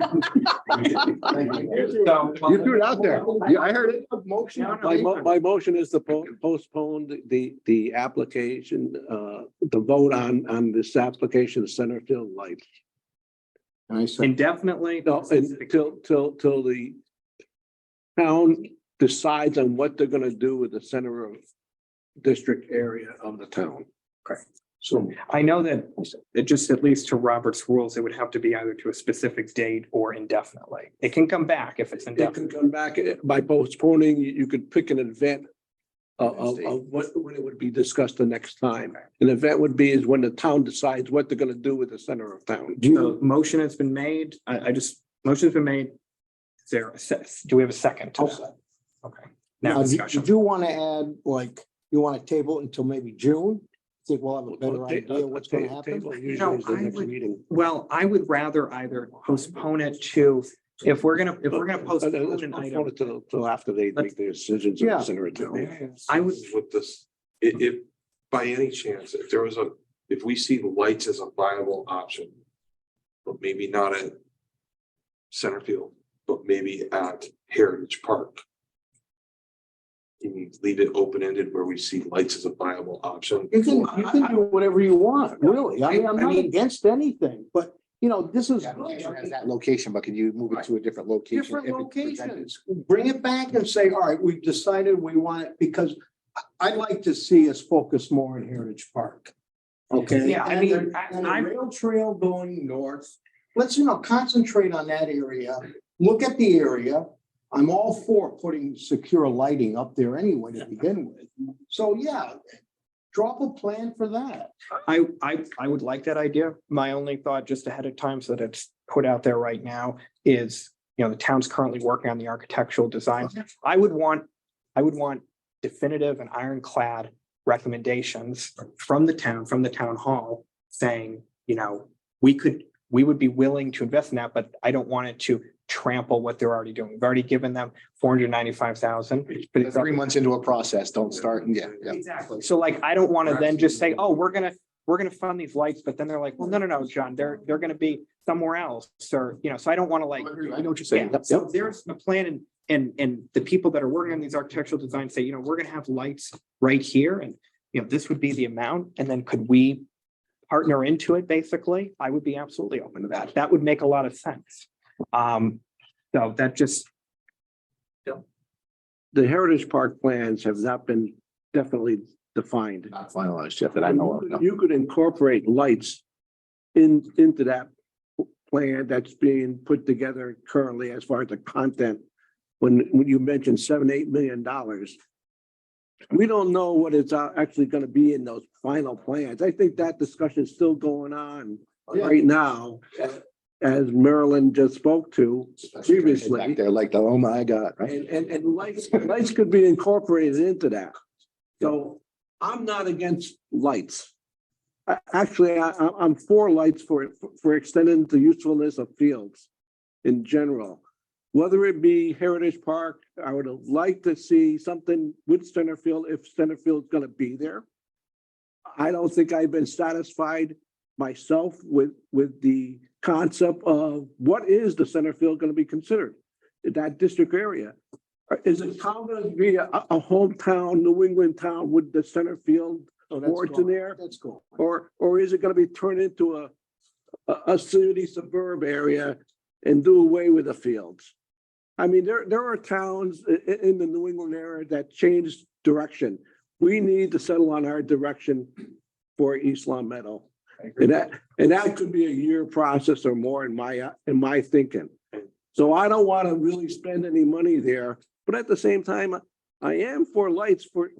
S7: You threw it out there. Yeah, I heard it.
S9: Motion.
S3: My motion is to postpone the application, the vote on this application, of Centerfield Lights.
S9: And I said,
S1: Indefinitely.
S3: No, until the town decides on what they're gonna do with the center of district area of the town.
S9: so
S1: I know that it just, at least to Robert's rules, it would have to be either to a specific date or indefinitely. It can come back if it's
S3: It
S1: indefinite.
S3: can come back by postponing, you could pick an event of when it would be discussed the next time. An event would be is when the town decides what they're gonna do with the center of town.
S1: So motion has been made. Motion's been made. Is there do we have a second to that? Okay. Now discussion.
S9: did you want to add, you want to table it until maybe June? Think we'll have a better idea what's going to happen?
S3: Table usually is the next meeting.
S1: Well, I would rather either postpone it to, if we're gonna postpone
S3: Let's
S1: an
S3: postpone
S1: item.
S3: it till after they make their decisions in
S9: Yeah.
S3: the center of town.
S1: I would-
S10: With this, if by any chance, if we see the lights as a viable option, but maybe not at Centerfield, but maybe at Heritage Park. You leave it open-ended where we see lights as a viable option.
S9: You can do whatever you want, really. I mean, I'm
S1: I
S9: not
S1: mean-
S9: against anything, but this is.
S7: Has that location, but can you move it to a different location?
S9: Different
S7: if it's presented?
S9: locations. Bring it back and say, all right, we've decided we want it, because I'd like to see us focus more on Heritage Park. Okay?
S1: Yeah, I
S9: And
S1: mean,
S9: the- and the rail trail going north. Let's, concentrate on that area. Look at the area. I'm all for putting secure lighting up there anyway to begin with. So, yeah, drop a plan for that.
S1: I would like that idea. My only thought, just ahead of time, so that it's put out there right now, is, the town's currently working on the architectural design. I would want definitive and ironclad recommendations from the town hall, saying, we would be willing to invest in that, but I don't want it to trample what they're already doing. We've already given them $495,000.
S7: 3 months into a process, don't start. Yeah.
S1: Exactly. So I don't want to then just say, oh, we're gonna fund these lights, but then they're like, well, no, John, they're gonna be somewhere else, or, so I don't want to
S7: I know what you're saying.
S1: yeah. So there's a plan, and the people that are working on these architectural designs say, we're gonna have lights right here, and this would be the amount, and then could we partner into it, basically? I would be absolutely open to that. That would make a lot of sense. So that just.
S3: The Heritage Park plans have not been definitely defined.
S7: Not finalized yet that I know of. no.
S3: You could incorporate lights into that plan that's being put together currently as far as the content when you mentioned $7-8 million. We don't know what it's actually gonna be in those final plans. I think that discussion is still going on right now, as Marilyn just spoke to previously.
S7: Back there like, oh my God, right?
S3: And lights could be incorporated into that. So I'm not against lights. Actually, I'm for lights for extending the usefulness of fields in general. Whether it be Heritage Park, I would like to see something with center field if center field's gonna be there. I don't think I've been satisfied myself with the concept of what is the center field gonna be considered in that district area. Is it town gonna be a hometown New England town with the center field boards in there?
S9: That's cool.
S3: Or is it gonna be turned into a city suburb area and do away with the fields? I mean, there are towns in the New England area that changed direction. We need to settle on our direction for East Long Meadow. And that could be a year process or more in my thinking. So I don't want to really spend any money there, but at the same time, I am for lights for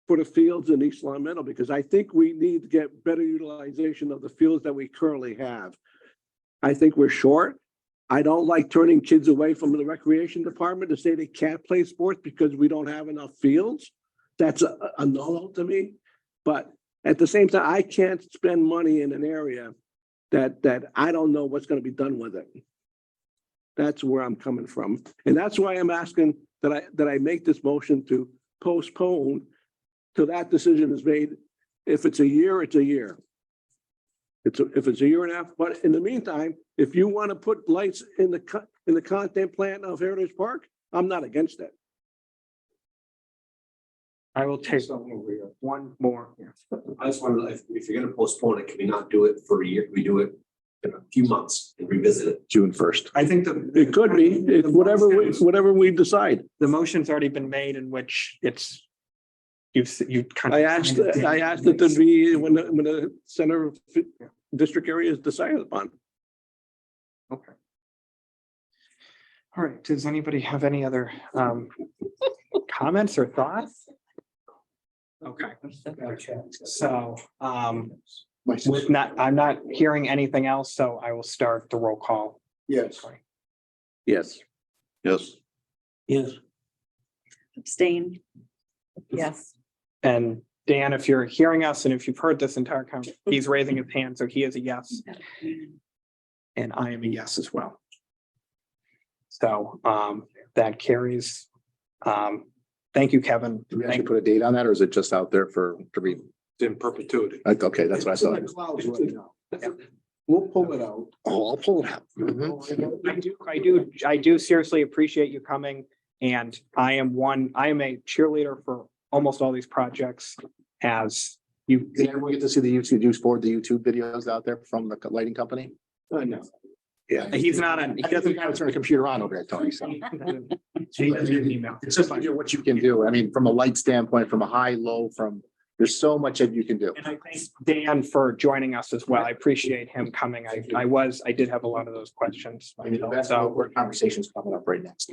S3: the fields in East Long Meadow, because I think we need to get better utilization of the fields that we currently have. I think we're short. I don't like turning kids away from the recreation department to say they can't play sports because we don't have enough fields. That's a no to me. But at the same time, I can't spend money in an area that I don't know what's going to be done with it. That's where I'm coming from. And that's why I'm asking that I make this motion to postpone till that decision is made. If it's a year, it's a year. If it's a year and a half, but in the meantime, if you want to put lights in the content plan of Heritage Park, I'm not against it.
S1: I will take one more.
S6: I just wanted, if you're gonna postpone it, can we not do it for a year? Can we do it in a few months and revisit it?
S7: June 1st.
S1: I think
S3: It could be, it's whatever we decide.
S1: the motion's already been made in which it's you kind of.
S3: I asked it to be when the center district area is decided upon.
S1: Okay. All right, does anybody have any other comments or thoughts? Okay, so with I'm not hearing anything else, so I will start the roll call.
S9: Yes.
S3: Yes.
S10: Yes.
S2: Yes.
S5: Abstain. Yes.
S1: And Dan, if you're hearing us and if you've heard this entire conversation, he's raising his hand, so he is a yes. And I am a yes as well. So that carries. Thank you, Kevin.
S7: Do we actually put a date on that, or is it just out there to read?
S10: In perpetuity.
S7: Okay, that's what I
S9: It's in
S7: thought.
S9: the clouds right now. We'll pull it out.
S7: Oh, I'll pull it out. Mhm.
S1: I do seriously appreciate you coming, and I am a cheerleader for almost all these projects as you.
S7: Did everyone get to see the YouTube videos out there from the lighting company?
S9: No.
S7: Yeah.
S1: He's not on, he
S7: He doesn't
S1: doesn't
S7: have to turn a computer on over there, Tony, so.
S1: He doesn't get an email.
S7: It's just what you can do. I mean, from a light standpoint, from a high, low, there's so much that you can do.
S1: And I thank Dan for joining us as well. I appreciate him coming. I did have a lot of those questions.
S7: I mean, that's
S1: So
S7: where conversations coming up right next.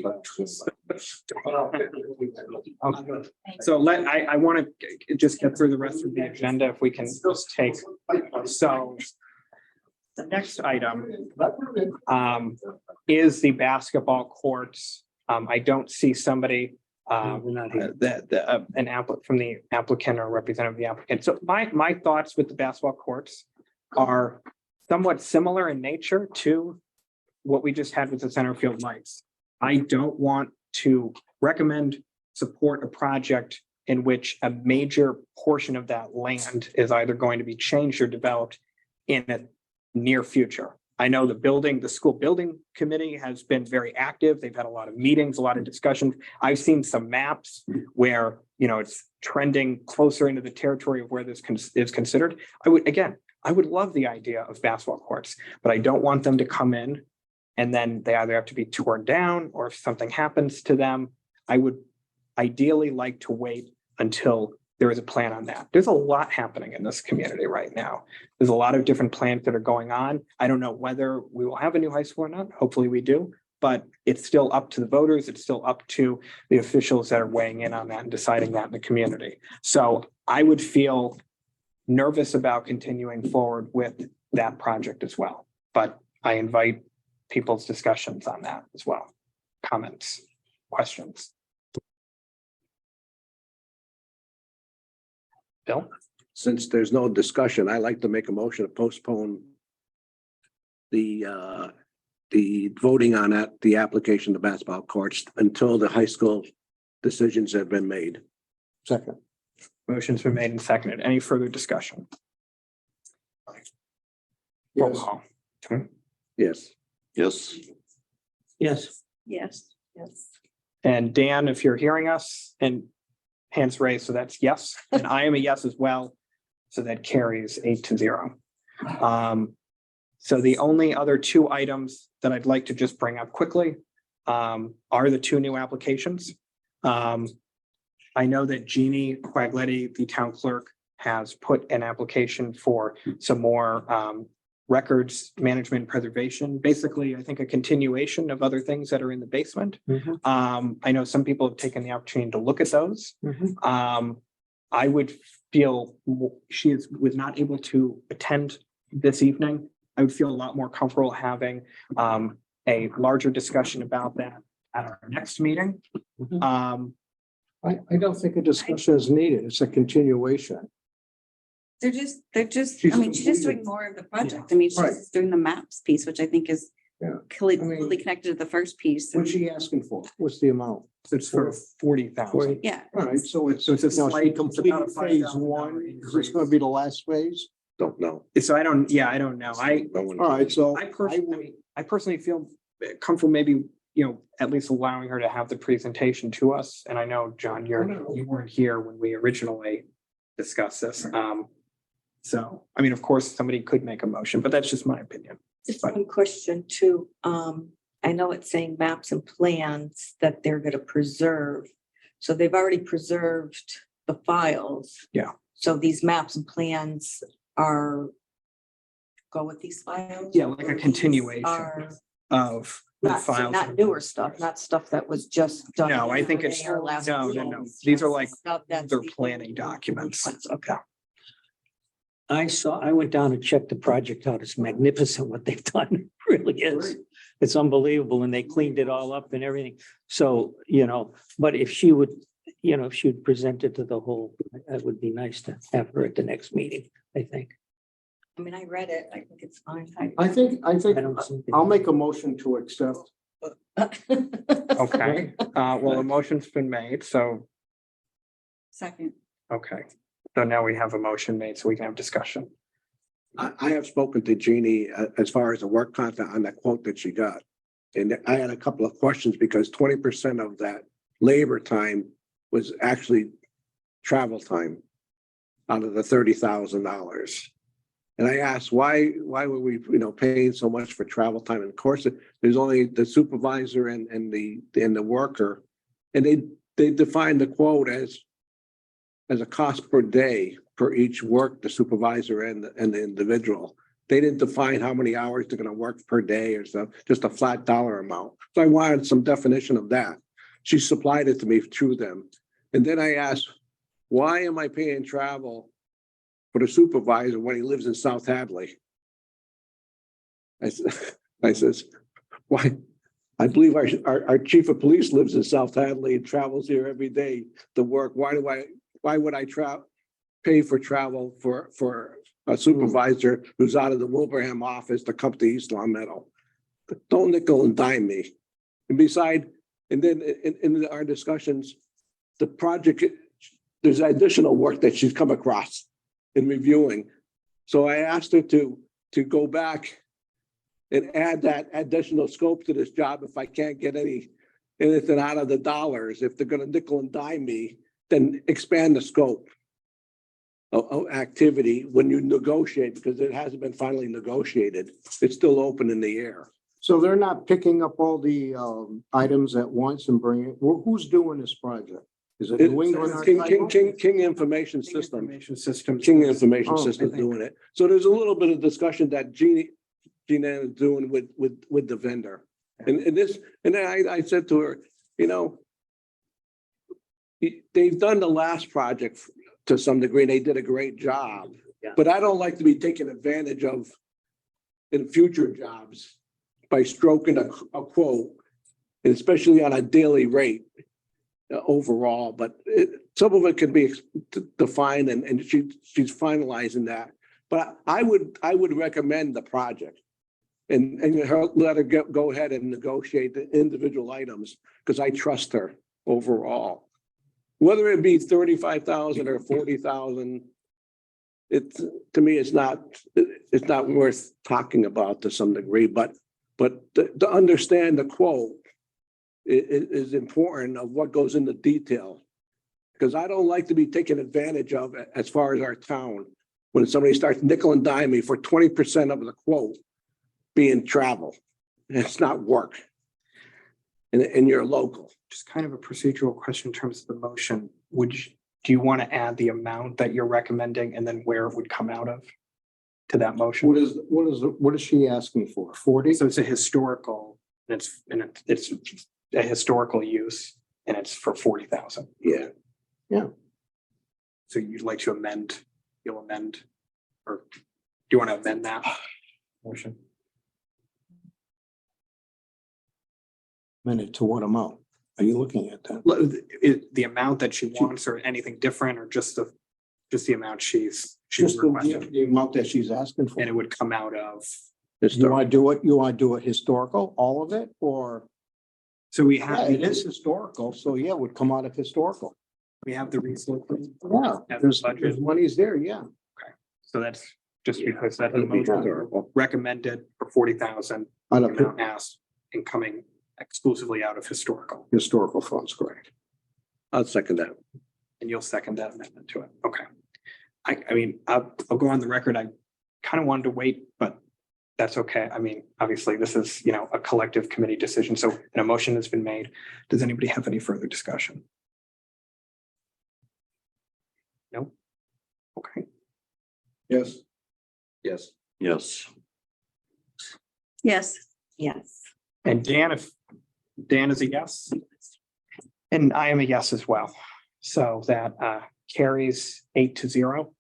S1: So I want to just get through the rest of the agenda if we can just take. So the next item is the basketball courts. I don't see somebody an applicant from the applicant or representative of the applicant. So my thoughts with the basketball courts are somewhat similar in nature to what we just had with the center field lights. I don't want to recommend support a project in which a major portion of that land is either going to be changed or developed in a near future. I know the school building committee has been very active. They've had a lot of meetings, a lot of discussions. I've seen some maps where, it's trending closer into the territory of where this is considered. I would love the idea of basketball courts, but I don't want them to come in and then they either have to be torn down or if something happens to them. I would ideally like to wait until there is a plan on that. There's a lot happening in this community right now. There's a lot of different plans that are going on. I don't know whether we will have a new high school or not. Hopefully we do, but it's still up to the voters. It's still up to the officials that are weighing in on that and deciding that in the community. So I would feel nervous about continuing forward with that project as well. But I invite people's discussions on that as well. Comments, questions. Bill?
S3: Since there's no discussion, I like to make a motion to postpone the voting on that, the application to basketball courts until the high school decisions have been made.
S9: Second.
S1: Motion's been made and seconded. Any further discussion? Roll
S9: Yes.
S1: call. Okay.
S3: Yes.
S7: Yes.
S2: Yes.
S5: Yes, yes.
S1: And Dan, if you're hearing us, and hands raised, so that's yes, and I am a yes as well. So that carries 8-0. So the only other two items that I'd like to just bring up quickly are the two new applications. I know that Jeannie Quagletti, the town clerk, has put an application for some more records management preservation, basically, I think a continuation of other things that are in the basement. I know some people have taken the opportunity to look at those. I would feel was not able to attend this evening. I would feel a lot more comfortable having a larger discussion about that at our next meeting.
S9: I don't think a discussion is needed. It's a continuation.
S5: They're just,
S9: She's
S5: I mean, she's just doing
S9: completed.
S5: more of the project. I mean,
S9: Right.
S5: she's doing the maps piece, which I think is
S9: Yeah.
S5: clearly connected to the first piece.
S9: What's she asking for? What's the amount?
S1: It's for 40,000.
S5: Yeah.
S9: All right, so it's,
S1: So it's a
S9: now she
S1: slight-
S9: completed
S1: it's about a
S9: phase
S1: $5,000
S9: one. Is this
S1: increase.
S9: gonna be the last phase?
S3: Don't know.
S1: So I don't know.
S9: All right, so
S1: I personally feel comfortable maybe, at least allowing her to have the presentation to us. And I know, John, you weren't here when we originally discussed this. So, I mean, of course, somebody could make a motion, but that's just my opinion.
S11: Just one question too. I know it's saying maps and plans that they're gonna preserve. So they've already preserved the files.
S1: Yeah.
S11: So these maps and plans go with these files?
S1: Yeah, like a
S11: Or these
S1: continuation
S11: are
S1: Of the
S11: Not, so
S1: files.
S11: not newer stuff, not stuff that was just done.
S1: No, I think it's,
S11: yesterday or last
S1: no.
S11: week.
S1: These are like,
S11: Stuff that's
S1: they're
S11: the-
S1: planning documents.
S11: Okay.
S2: I went down and checked the project out. It's magnificent what they've done. It really is. It's unbelievable. And they cleaned it all up and everything. So, but if she would, if she would present it to the whole, that would be nice to have her at the next meeting, I think.
S11: I mean, I read it. I think it's fine.
S9: I think,
S2: I don't see.
S9: I'll make a motion to accept.
S1: Okay, well, a motion's been made, so,
S5: Second.
S1: okay. So now we have a motion made, so we can have discussion.
S3: I have spoken to Jeannie as far as the work content on that quote that she got. And I had a couple of questions because 20% of that labor time was actually travel time out of the $30,000. And I asked, why were we, paying so much for travel time? And of course, there's only the supervisor and the worker. And they defined the quote as a cost per day per each work, the supervisor and the individual. They didn't define how many hours they're gonna work per day or stuff, just a flat dollar amount. So I wanted some definition of that. She supplied it to me through them. And then I asked, why am I paying travel for the supervisor when he lives in South Hadley? I says, why? I believe our chief of police lives in South Hadley and travels here every day to work. Why would I pay for travel for a supervisor who's out of the Wilbraham office to come to East Long Meadow? Don't nickel and dime me. And and then in our discussions, the project, there's additional work that she's come across in reviewing. So I asked her to go back and add that additional scope to this job if I can't get anything out of the dollars. If they're gonna nickel and dime me, then expand the scope of activity when you negotiate, because it hasn't been finally negotiated. It's still open in the air.
S9: So they're not picking up all the items at once and bringing, who's doing this project? Is it New England?
S3: King Information System.
S1: Information systems.
S3: King Information
S9: Oh, I
S3: System
S1: think-
S3: doing it. So there's a little bit of discussion that Gina is doing with the vendor. And then I said to her, you know, they've done the last project to some degree. They did a great job.
S2: Yeah.
S3: But I don't like to be taken advantage of in future jobs by stroking a quote, and especially on a daily rate overall, but some of it can be defined and she's finalizing that. But I would recommend the project and let her go ahead and negotiate the individual items because I trust her overall. Whether it be 35,000 or 40,000, to me, it's not worth talking about to some degree, but to understand the quote is important of what goes into detail. Because I don't like to be taken advantage of as far as our town, when somebody starts nickel and dime me for 20% of the quote being travel. It's not work. And you're local.
S1: Just kind of a procedural question in terms of the motion. Do you want to add the amount that you're recommending and then where it would come out of to that motion?
S9: What is she asking for? 40?
S1: So it's a historical, and it's a historical use and it's for 40,000.
S3: Yeah.
S1: So you'd like to amend, you'll amend, or do you want to amend that motion?
S9: Minute to what amount? Are you looking at that?
S1: The amount that she wants or anything different or just the amount she's
S9: Just
S1: requesting?
S9: the amount that she's asking for.
S1: And it would come out of,
S9: You want to do it historical, all of it, or?
S1: so we
S9: Yeah,
S1: have,
S9: it is historical, so yeah, it would come out of historical.
S1: we have the resources.
S9: Yeah,
S1: Have the
S9: there's
S1: budget.
S9: money's there, yeah.
S1: So that's just because that's the
S3: It'd be
S1: motion
S3: historical.
S1: recommended for 40,000,
S9: Out
S1: the
S9: of
S1: amount asked and coming exclusively out of historical.
S9: historical funds, correct.
S3: I'll second that.
S1: And you'll second that amendment to it. Okay. I mean, I'll go on the record. I kind of wanted to wait, but that's okay. I mean, obviously this is, a collective committee decision. So an motion has been made. Does anybody have any further discussion? No? Okay.
S3: Yes.
S10: Yes.
S3: Yes.
S5: Yes.
S11: Yes.
S1: And Dan is a yes. And I am a yes as well. So that carries 8-0.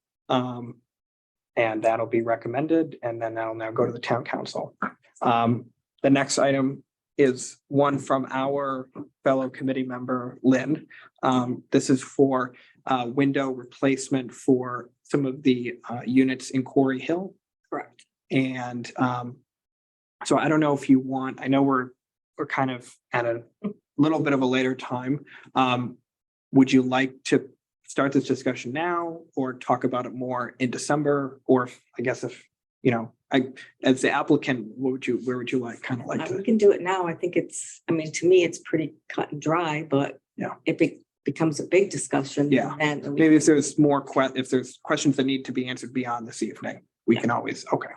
S1: And that'll be recommended, and then that'll now go to the town council. The next item is one from our fellow committee member, Lynn. This is for window replacement for some of the units in Quarry Hill.
S11: Correct.
S1: And so I don't know if you want, I know we're kind of at a little bit of a later time. Would you like to start this discussion now or talk about it more in December? Or if as the applicant, where would you like
S11: We
S1: to?
S11: can do it now. I think to me, it's pretty cut and dry, but
S1: Yeah.
S11: if it becomes a big discussion.
S1: Yeah.
S11: then we
S1: Maybe if there's if there's questions that need to be answered beyond this evening, we can always, okay.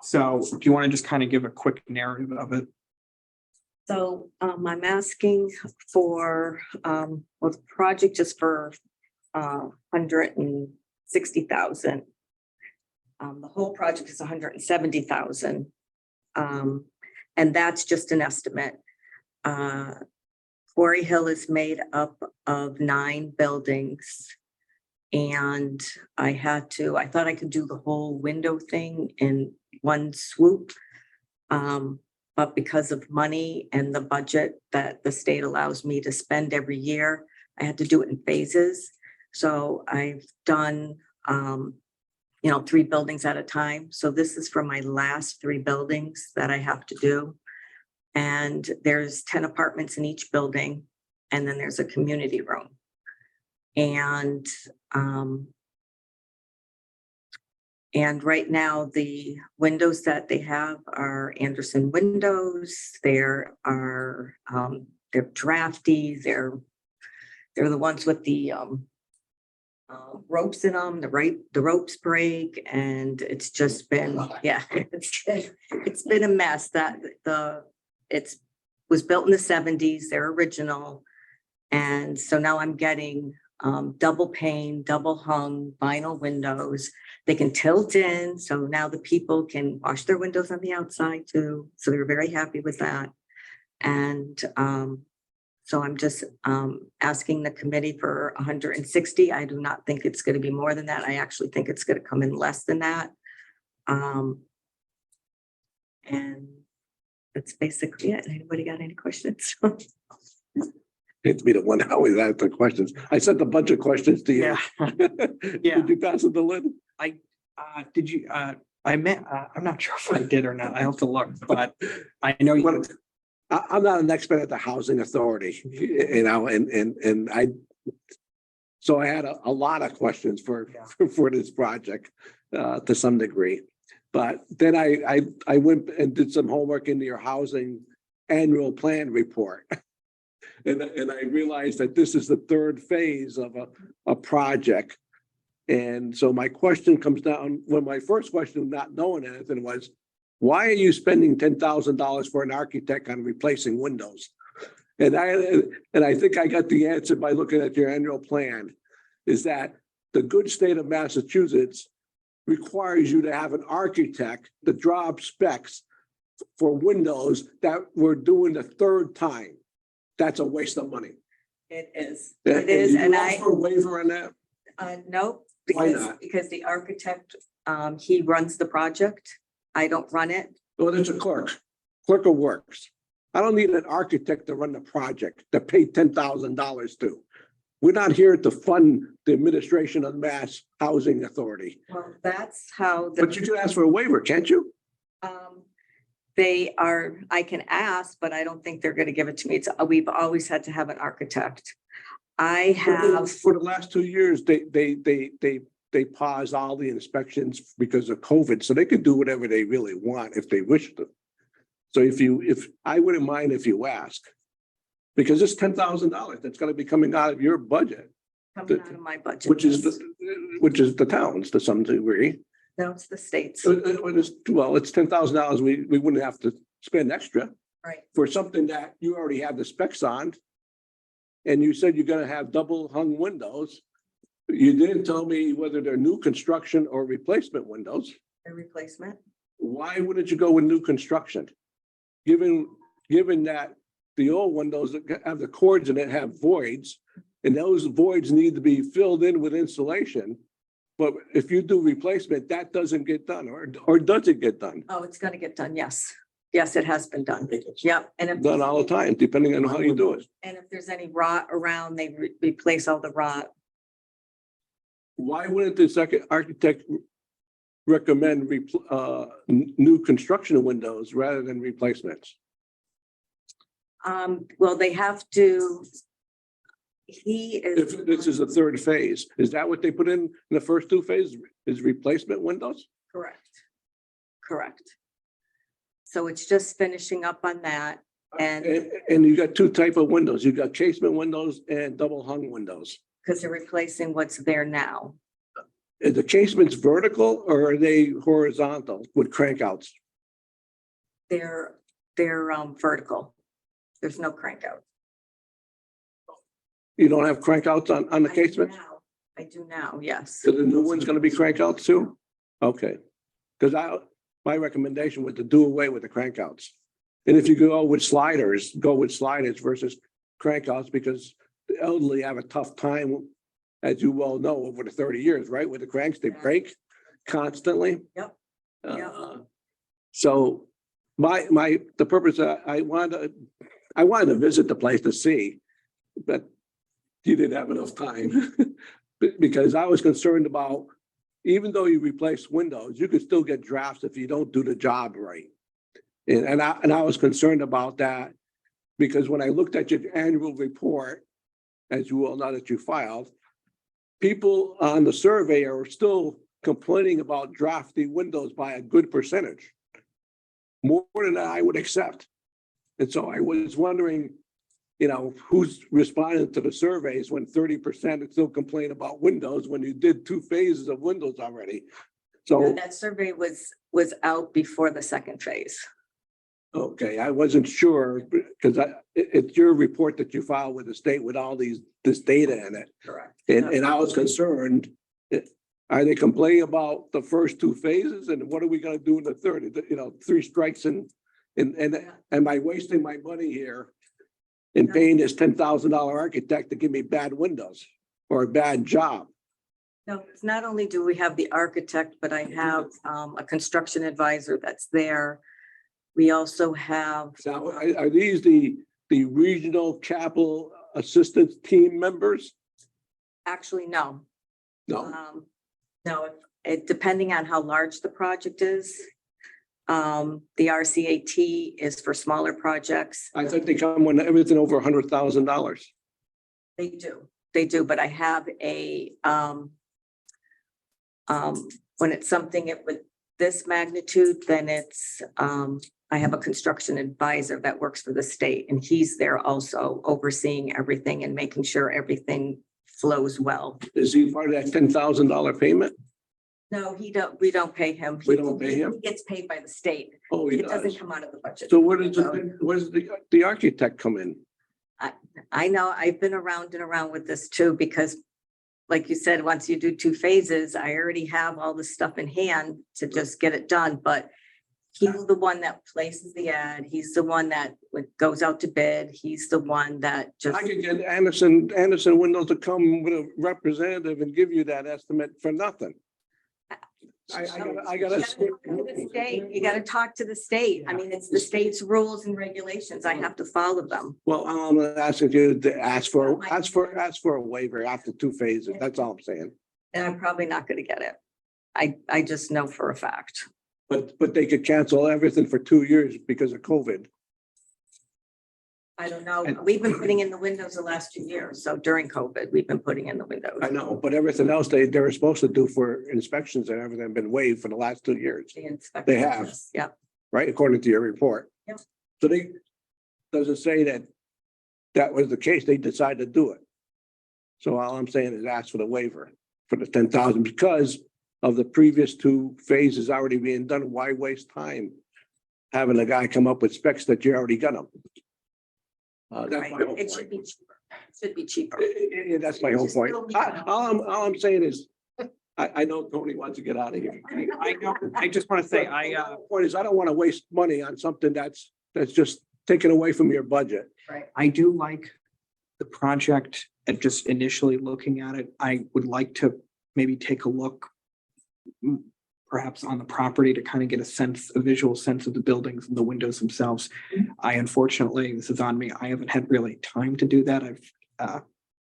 S1: So do you want to just kind of give a quick narrative of it?
S11: So I'm asking for, the project is for 160,000. The whole project is 170,000. And that's just an estimate. Quarry Hill is made up of 9 buildings. And I thought I could do the whole window thing in one swoop. But because of money and the budget that the state allows me to spend every year, I had to do it in phases. So I've done, 3 buildings at a time. So this is for my last 3 buildings that I have to do. And there's 10 apartments in each building. And then there's a community room. And right now, the windows that they have are Anderson windows. They're drafty. They're the ones with the ropes in them. The ropes break, and it's just been it's been a mess. It was built in the 70s. They're original, and so now I'm getting double pane, double hung vinyl windows. They can tilt in, so now the people can wash their windows on the outside too. So they're very happy with that. And so I'm just asking the committee for 160. I do not think it's going to be more than that. I actually think it's going to come in less than that. And that's basically it. Anybody got any questions?
S3: Hate to be the one that always asks the questions. I sent a bunch of questions to you.
S1: Yeah. Yeah.
S3: Did you pass it to Lynn?
S1: Did you, I meant, I'm not sure if I did or not. I have to look, but I know you.
S3: Well, I'm not an expert at the housing authority, you know, and I, so I had a lot of questions for this project, to some degree. But then I went and did some homework into your housing annual plan report. And I realized that this is the third phase of a project. And so my question comes down, my first question, not knowing anything, was, why are you spending $10,000 for an architect on replacing windows? And I think I got the answer by looking at your annual plan, is that the good state of Massachusetts requires you to have an architect to draw up specs for windows that we're doing the third time. That's a waste of money.
S11: It is.
S3: It
S11: is, and I-
S3: For a waiver on that?
S11: Nope,
S3: Why
S11: because,
S3: not?
S11: because the architect, he runs the project. I don't run it.
S3: Well, there's a clerk of works. I don't need an architect to run the project, to pay $10,000 to. We're not here to fund the administration of Mass Housing Authority.
S11: Well, that's how
S3: But you can ask for a waiver, can't you?
S11: they are, I can ask, but I don't think they're going to give it to me. It's, we've always had to have an architect. I have,
S3: For the last 2 years, they paused all the inspections because of COVID, so they could do whatever they really want if they wish to. So if I wouldn't mind if you ask, because it's $10,000 that's gonna be coming out of your budget,
S11: coming out of my budget.
S3: which is the towns to some degree.
S11: No, it's the states,
S3: Well, it's $10,000 we wouldn't have to spend extra
S11: right?
S3: for something that you already have the specs on. And you said you're gonna have double hung windows. You didn't tell me whether they're new construction or replacement windows.
S11: A replacement.
S3: Why wouldn't you go with new construction? Given that the old windows that have the cords in it have voids, and those voids need to be filled in with insulation. But if you do replacement, that doesn't get done, or does it get done?
S11: Oh, it's going to get done. Yes. Yes, it has been done. Yep. And if,
S3: Done all the time, depending on how you do it.
S11: and if there's any rot around, they replace all the rot.
S3: Why wouldn't the second architect recommend new construction windows rather than replacements?
S11: Well, they have to, he is.
S3: If this is the third phase, is that what they put in the first two phases, is replacement windows?
S11: Correct. Correct. So it's just finishing up on that. And
S3: And you got two type of windows, you got casement windows and double hung windows.
S11: because they're replacing what's there now.
S3: Is the casements vertical or are they horizontal with crank outs?
S11: They're vertical. There's no crank out.
S3: You don't have crank outs on the
S11: I do
S3: casement?
S11: now. I do now, yes.
S3: So the new one's gonna be crank outs too? Okay, because my recommendation was to do away with the crank outs. And if you go with sliders versus crank outs, because the elderly have a tough time, as you well know, over the 30 years, right? With the cranks, they break constantly.
S11: Yep.
S3: Uh, So the purpose, I wanted to visit the place to see, but you didn't have enough time. Because I was concerned about, even though you replace windows, you could still get drafts if you don't do the job right. And I was concerned about that, because when I looked at your annual report, as you all know that you filed, people on the survey are still complaining about drafty windows by a good percentage. More than I would accept. And so I was wondering, who's responding to the surveys when 30% still complain about windows when you did two phases of windows already? So,
S11: That survey was out before the second phase.
S3: Okay, I wasn't sure because it's your report that you filed with the state with all this data in it.
S11: Correct.
S3: And I was concerned, are they complaining about the first two phases and what are we gonna do in the third? You know, 3 strikes and am I wasting my money here in paying this $10,000 architect to give me bad windows or a bad job?
S11: No, it's not only do we have the architect, but I have a construction advisor that's there. We also have,
S3: Now, are these the regional capital assistance team members?
S11: actually, no.
S3: No,
S11: No, it depending on how large the project is. The RCAT is for smaller projects.
S3: I think they come when everything over $100,000.
S11: They do, but I have when it's something with this magnitude, then it's, I have a construction advisor that works for the state and he's there also overseeing everything and making sure everything flows well.
S3: Is he part of that $10,000 payment?
S11: No, we don't pay him.
S3: We don't pay him?
S11: He gets paid by the state.
S3: Oh, he
S11: It doesn't
S3: does.
S11: come out of the budget.
S3: So where does the architect come in?
S11: I know, I've been around and around with this too, because like you said, once you do 2 phases, I already have all the stuff in hand to just get it done, but he's the one that places the ad. He's the one that goes out to bid. He's the one that just.
S3: I could get Anderson Windows to come with a representative and give you that estimate for nothing. I
S11: You
S3: gotta.
S11: gotta talk to the state. You gotta talk to the state. I mean, it's the state's rules and regulations. I have to follow them.
S3: Well, I'm asking you to ask for a waiver after 2 phases. That's all I'm saying.
S11: And I'm probably not gonna get it. I just know for a fact.
S3: But they could cancel everything for 2 years because of COVID.
S11: I don't know. We've been putting in the windows the last 2 years. So during COVID, we've been putting in the windows.
S3: I know, but everything else they were supposed to do for inspections and everything been waived for the last 2 years,
S11: The inspectors.
S3: They have.
S11: Yeah.
S3: right? According to your report.
S11: Yep.
S3: So they, doesn't say that that was the case. They decided to do it. So all I'm saying is ask for the waiver for the 10,000 because of the previous 2 phases already being done. Why waste time having a guy come up with specs that you already got them? That's my whole
S11: It should
S3: point.
S11: be cheaper. Should be cheaper.
S3: Yeah, that's my whole point. All I'm saying is, I know Tony wants to get out of here.
S1: I know, I just want to say,
S3: Point is, I don't want to waste money on something that's just taken away from your budget.
S11: Right.
S1: I do like the project and just initially looking at it, I would like to maybe take a look perhaps on the property to kind of get a visual sense of the buildings and the windows themselves. I unfortunately, this is on me, I haven't had really time to do that. I've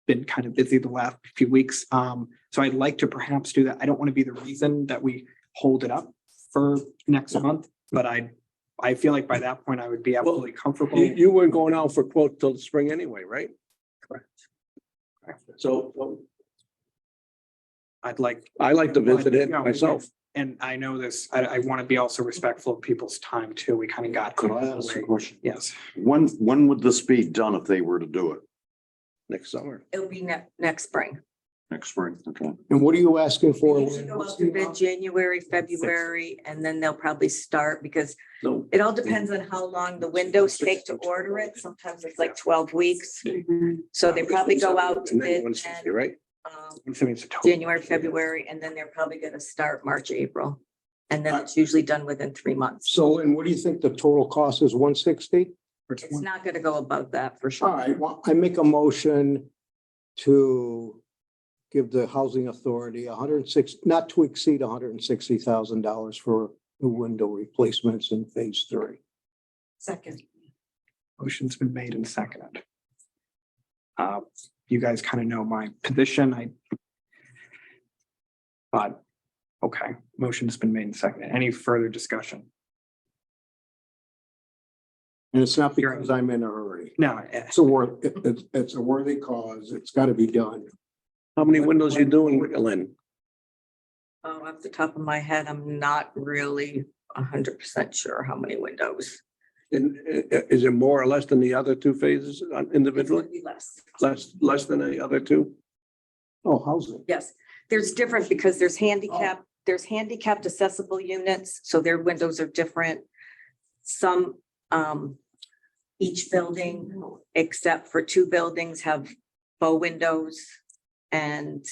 S1: been kind of busy the last few weeks. So I'd like to perhaps do that. I don't want to be the reason that we hold it up for next month, but I feel like by that point I would be absolutely comfortable.
S3: You weren't going out for quote till the spring anyway, right?
S1: Correct.
S3: So
S1: I'd like.
S3: I like to visit it
S1: Yeah,
S3: myself.
S1: And I know this, I want to be also respectful of people's time too. We kind of got.
S13: Could I ask a question?
S1: Yes.
S13: When would this be done if they were to do it?
S3: Next summer.
S11: It'll be next spring.
S13: Next spring, okay.
S9: And what are you asking for?
S11: It should go out to bid January, February, and then they'll probably start because
S3: So
S11: it all depends on how long the windows take to order it. Sometimes it's like 12 weeks. So they probably go out to
S3: and then
S11: bid
S3: 160,
S11: in,
S3: right?
S11: January, February, and then they're probably gonna start March, April. And then it's usually done within 3 months.
S9: So, and what do you think the total cost is, 160?
S11: It's not gonna go above that for
S9: All
S11: sure.
S9: right, well, I make a motion to give the housing authority 106, not to exceed $160,000 for the window replacements in phase 3.
S11: Second.
S1: Motion's been made and seconded. You guys kind of know my position. But, okay, motion's been made and seconded. Any further discussion?
S9: And it's not because I'm in a hurry.
S1: No,
S9: It's a worthy cause. It's got to be done.
S3: How many windows you doing, Lynn?
S11: Oh, off the top of my head, I'm not really 100% sure how many windows.
S3: And is it more or less than the other 2 phases
S11: It's
S3: individually?
S11: gonna be less.
S3: Less than the other 2?
S9: Oh, housing.
S11: Yes, there's different because there's handicapped accessible units, so their windows are different. Some each building, except for 2 buildings, have bow windows. And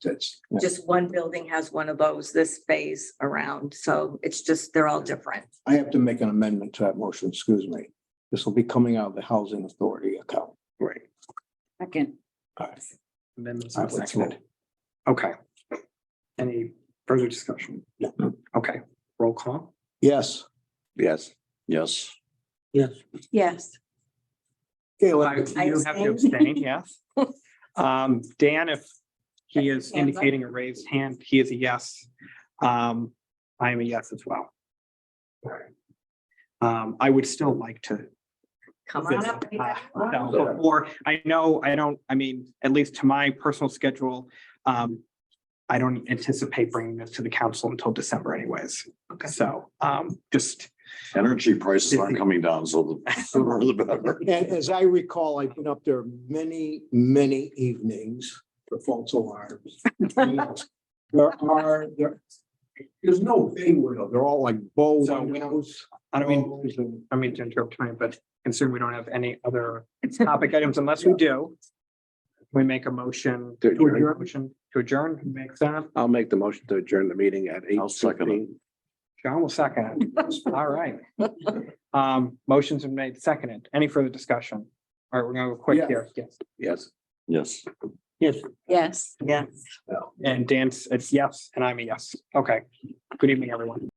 S9: That's,
S11: just one building has one of those this phase around. So it's just, they're all different.
S9: I have to make an amendment to that motion, excuse me. This will be coming out of the Housing Authority account.
S3: Right.
S5: Second.
S9: All right.
S1: Amendments
S9: I
S1: are
S9: would
S1: seconded. Okay. Any further discussion?
S9: No.
S1: Okay, roll call.
S9: Yes.
S3: Yes.
S13: Yes.
S2: Yes.
S5: Yes.
S9: Caleb,
S1: You have to abstain, yes. Dan, if he is
S5: Hands up.
S1: indicating a raised hand, he is a yes. I am a yes as well. I would still like to.
S11: Come on up.
S1: No, before, I know, I mean, at least to my personal schedule, I don't anticipate bringing this to the council until December anyways.
S11: Okay.
S1: So, just,
S13: Energy prices aren't coming down, so the sooner the better.
S9: and as I recall, I've been up there many, many evenings for false alarms. There's no big window. They're all like bow
S1: So we don't-
S9: windows.
S1: I don't mean to interrupt tonight, but considering we don't have any other topic items, unless we do. We make a motion
S3: To adjourn.
S1: to adjourn, who makes that?
S3: I'll make the motion to adjourn the meeting at
S13: I'll second it.
S3: 8:15.
S1: John will second it. All right. Motions have made seconded. Any further discussion? All right, we're gonna go quick
S9: Yeah.
S1: here. Yes.
S3: Yes.
S13: Yes.
S2: Yes.
S5: Yes.
S11: Yes.
S1: And Dan's, it's yes, and I'm a yes. Okay. Good evening, everyone.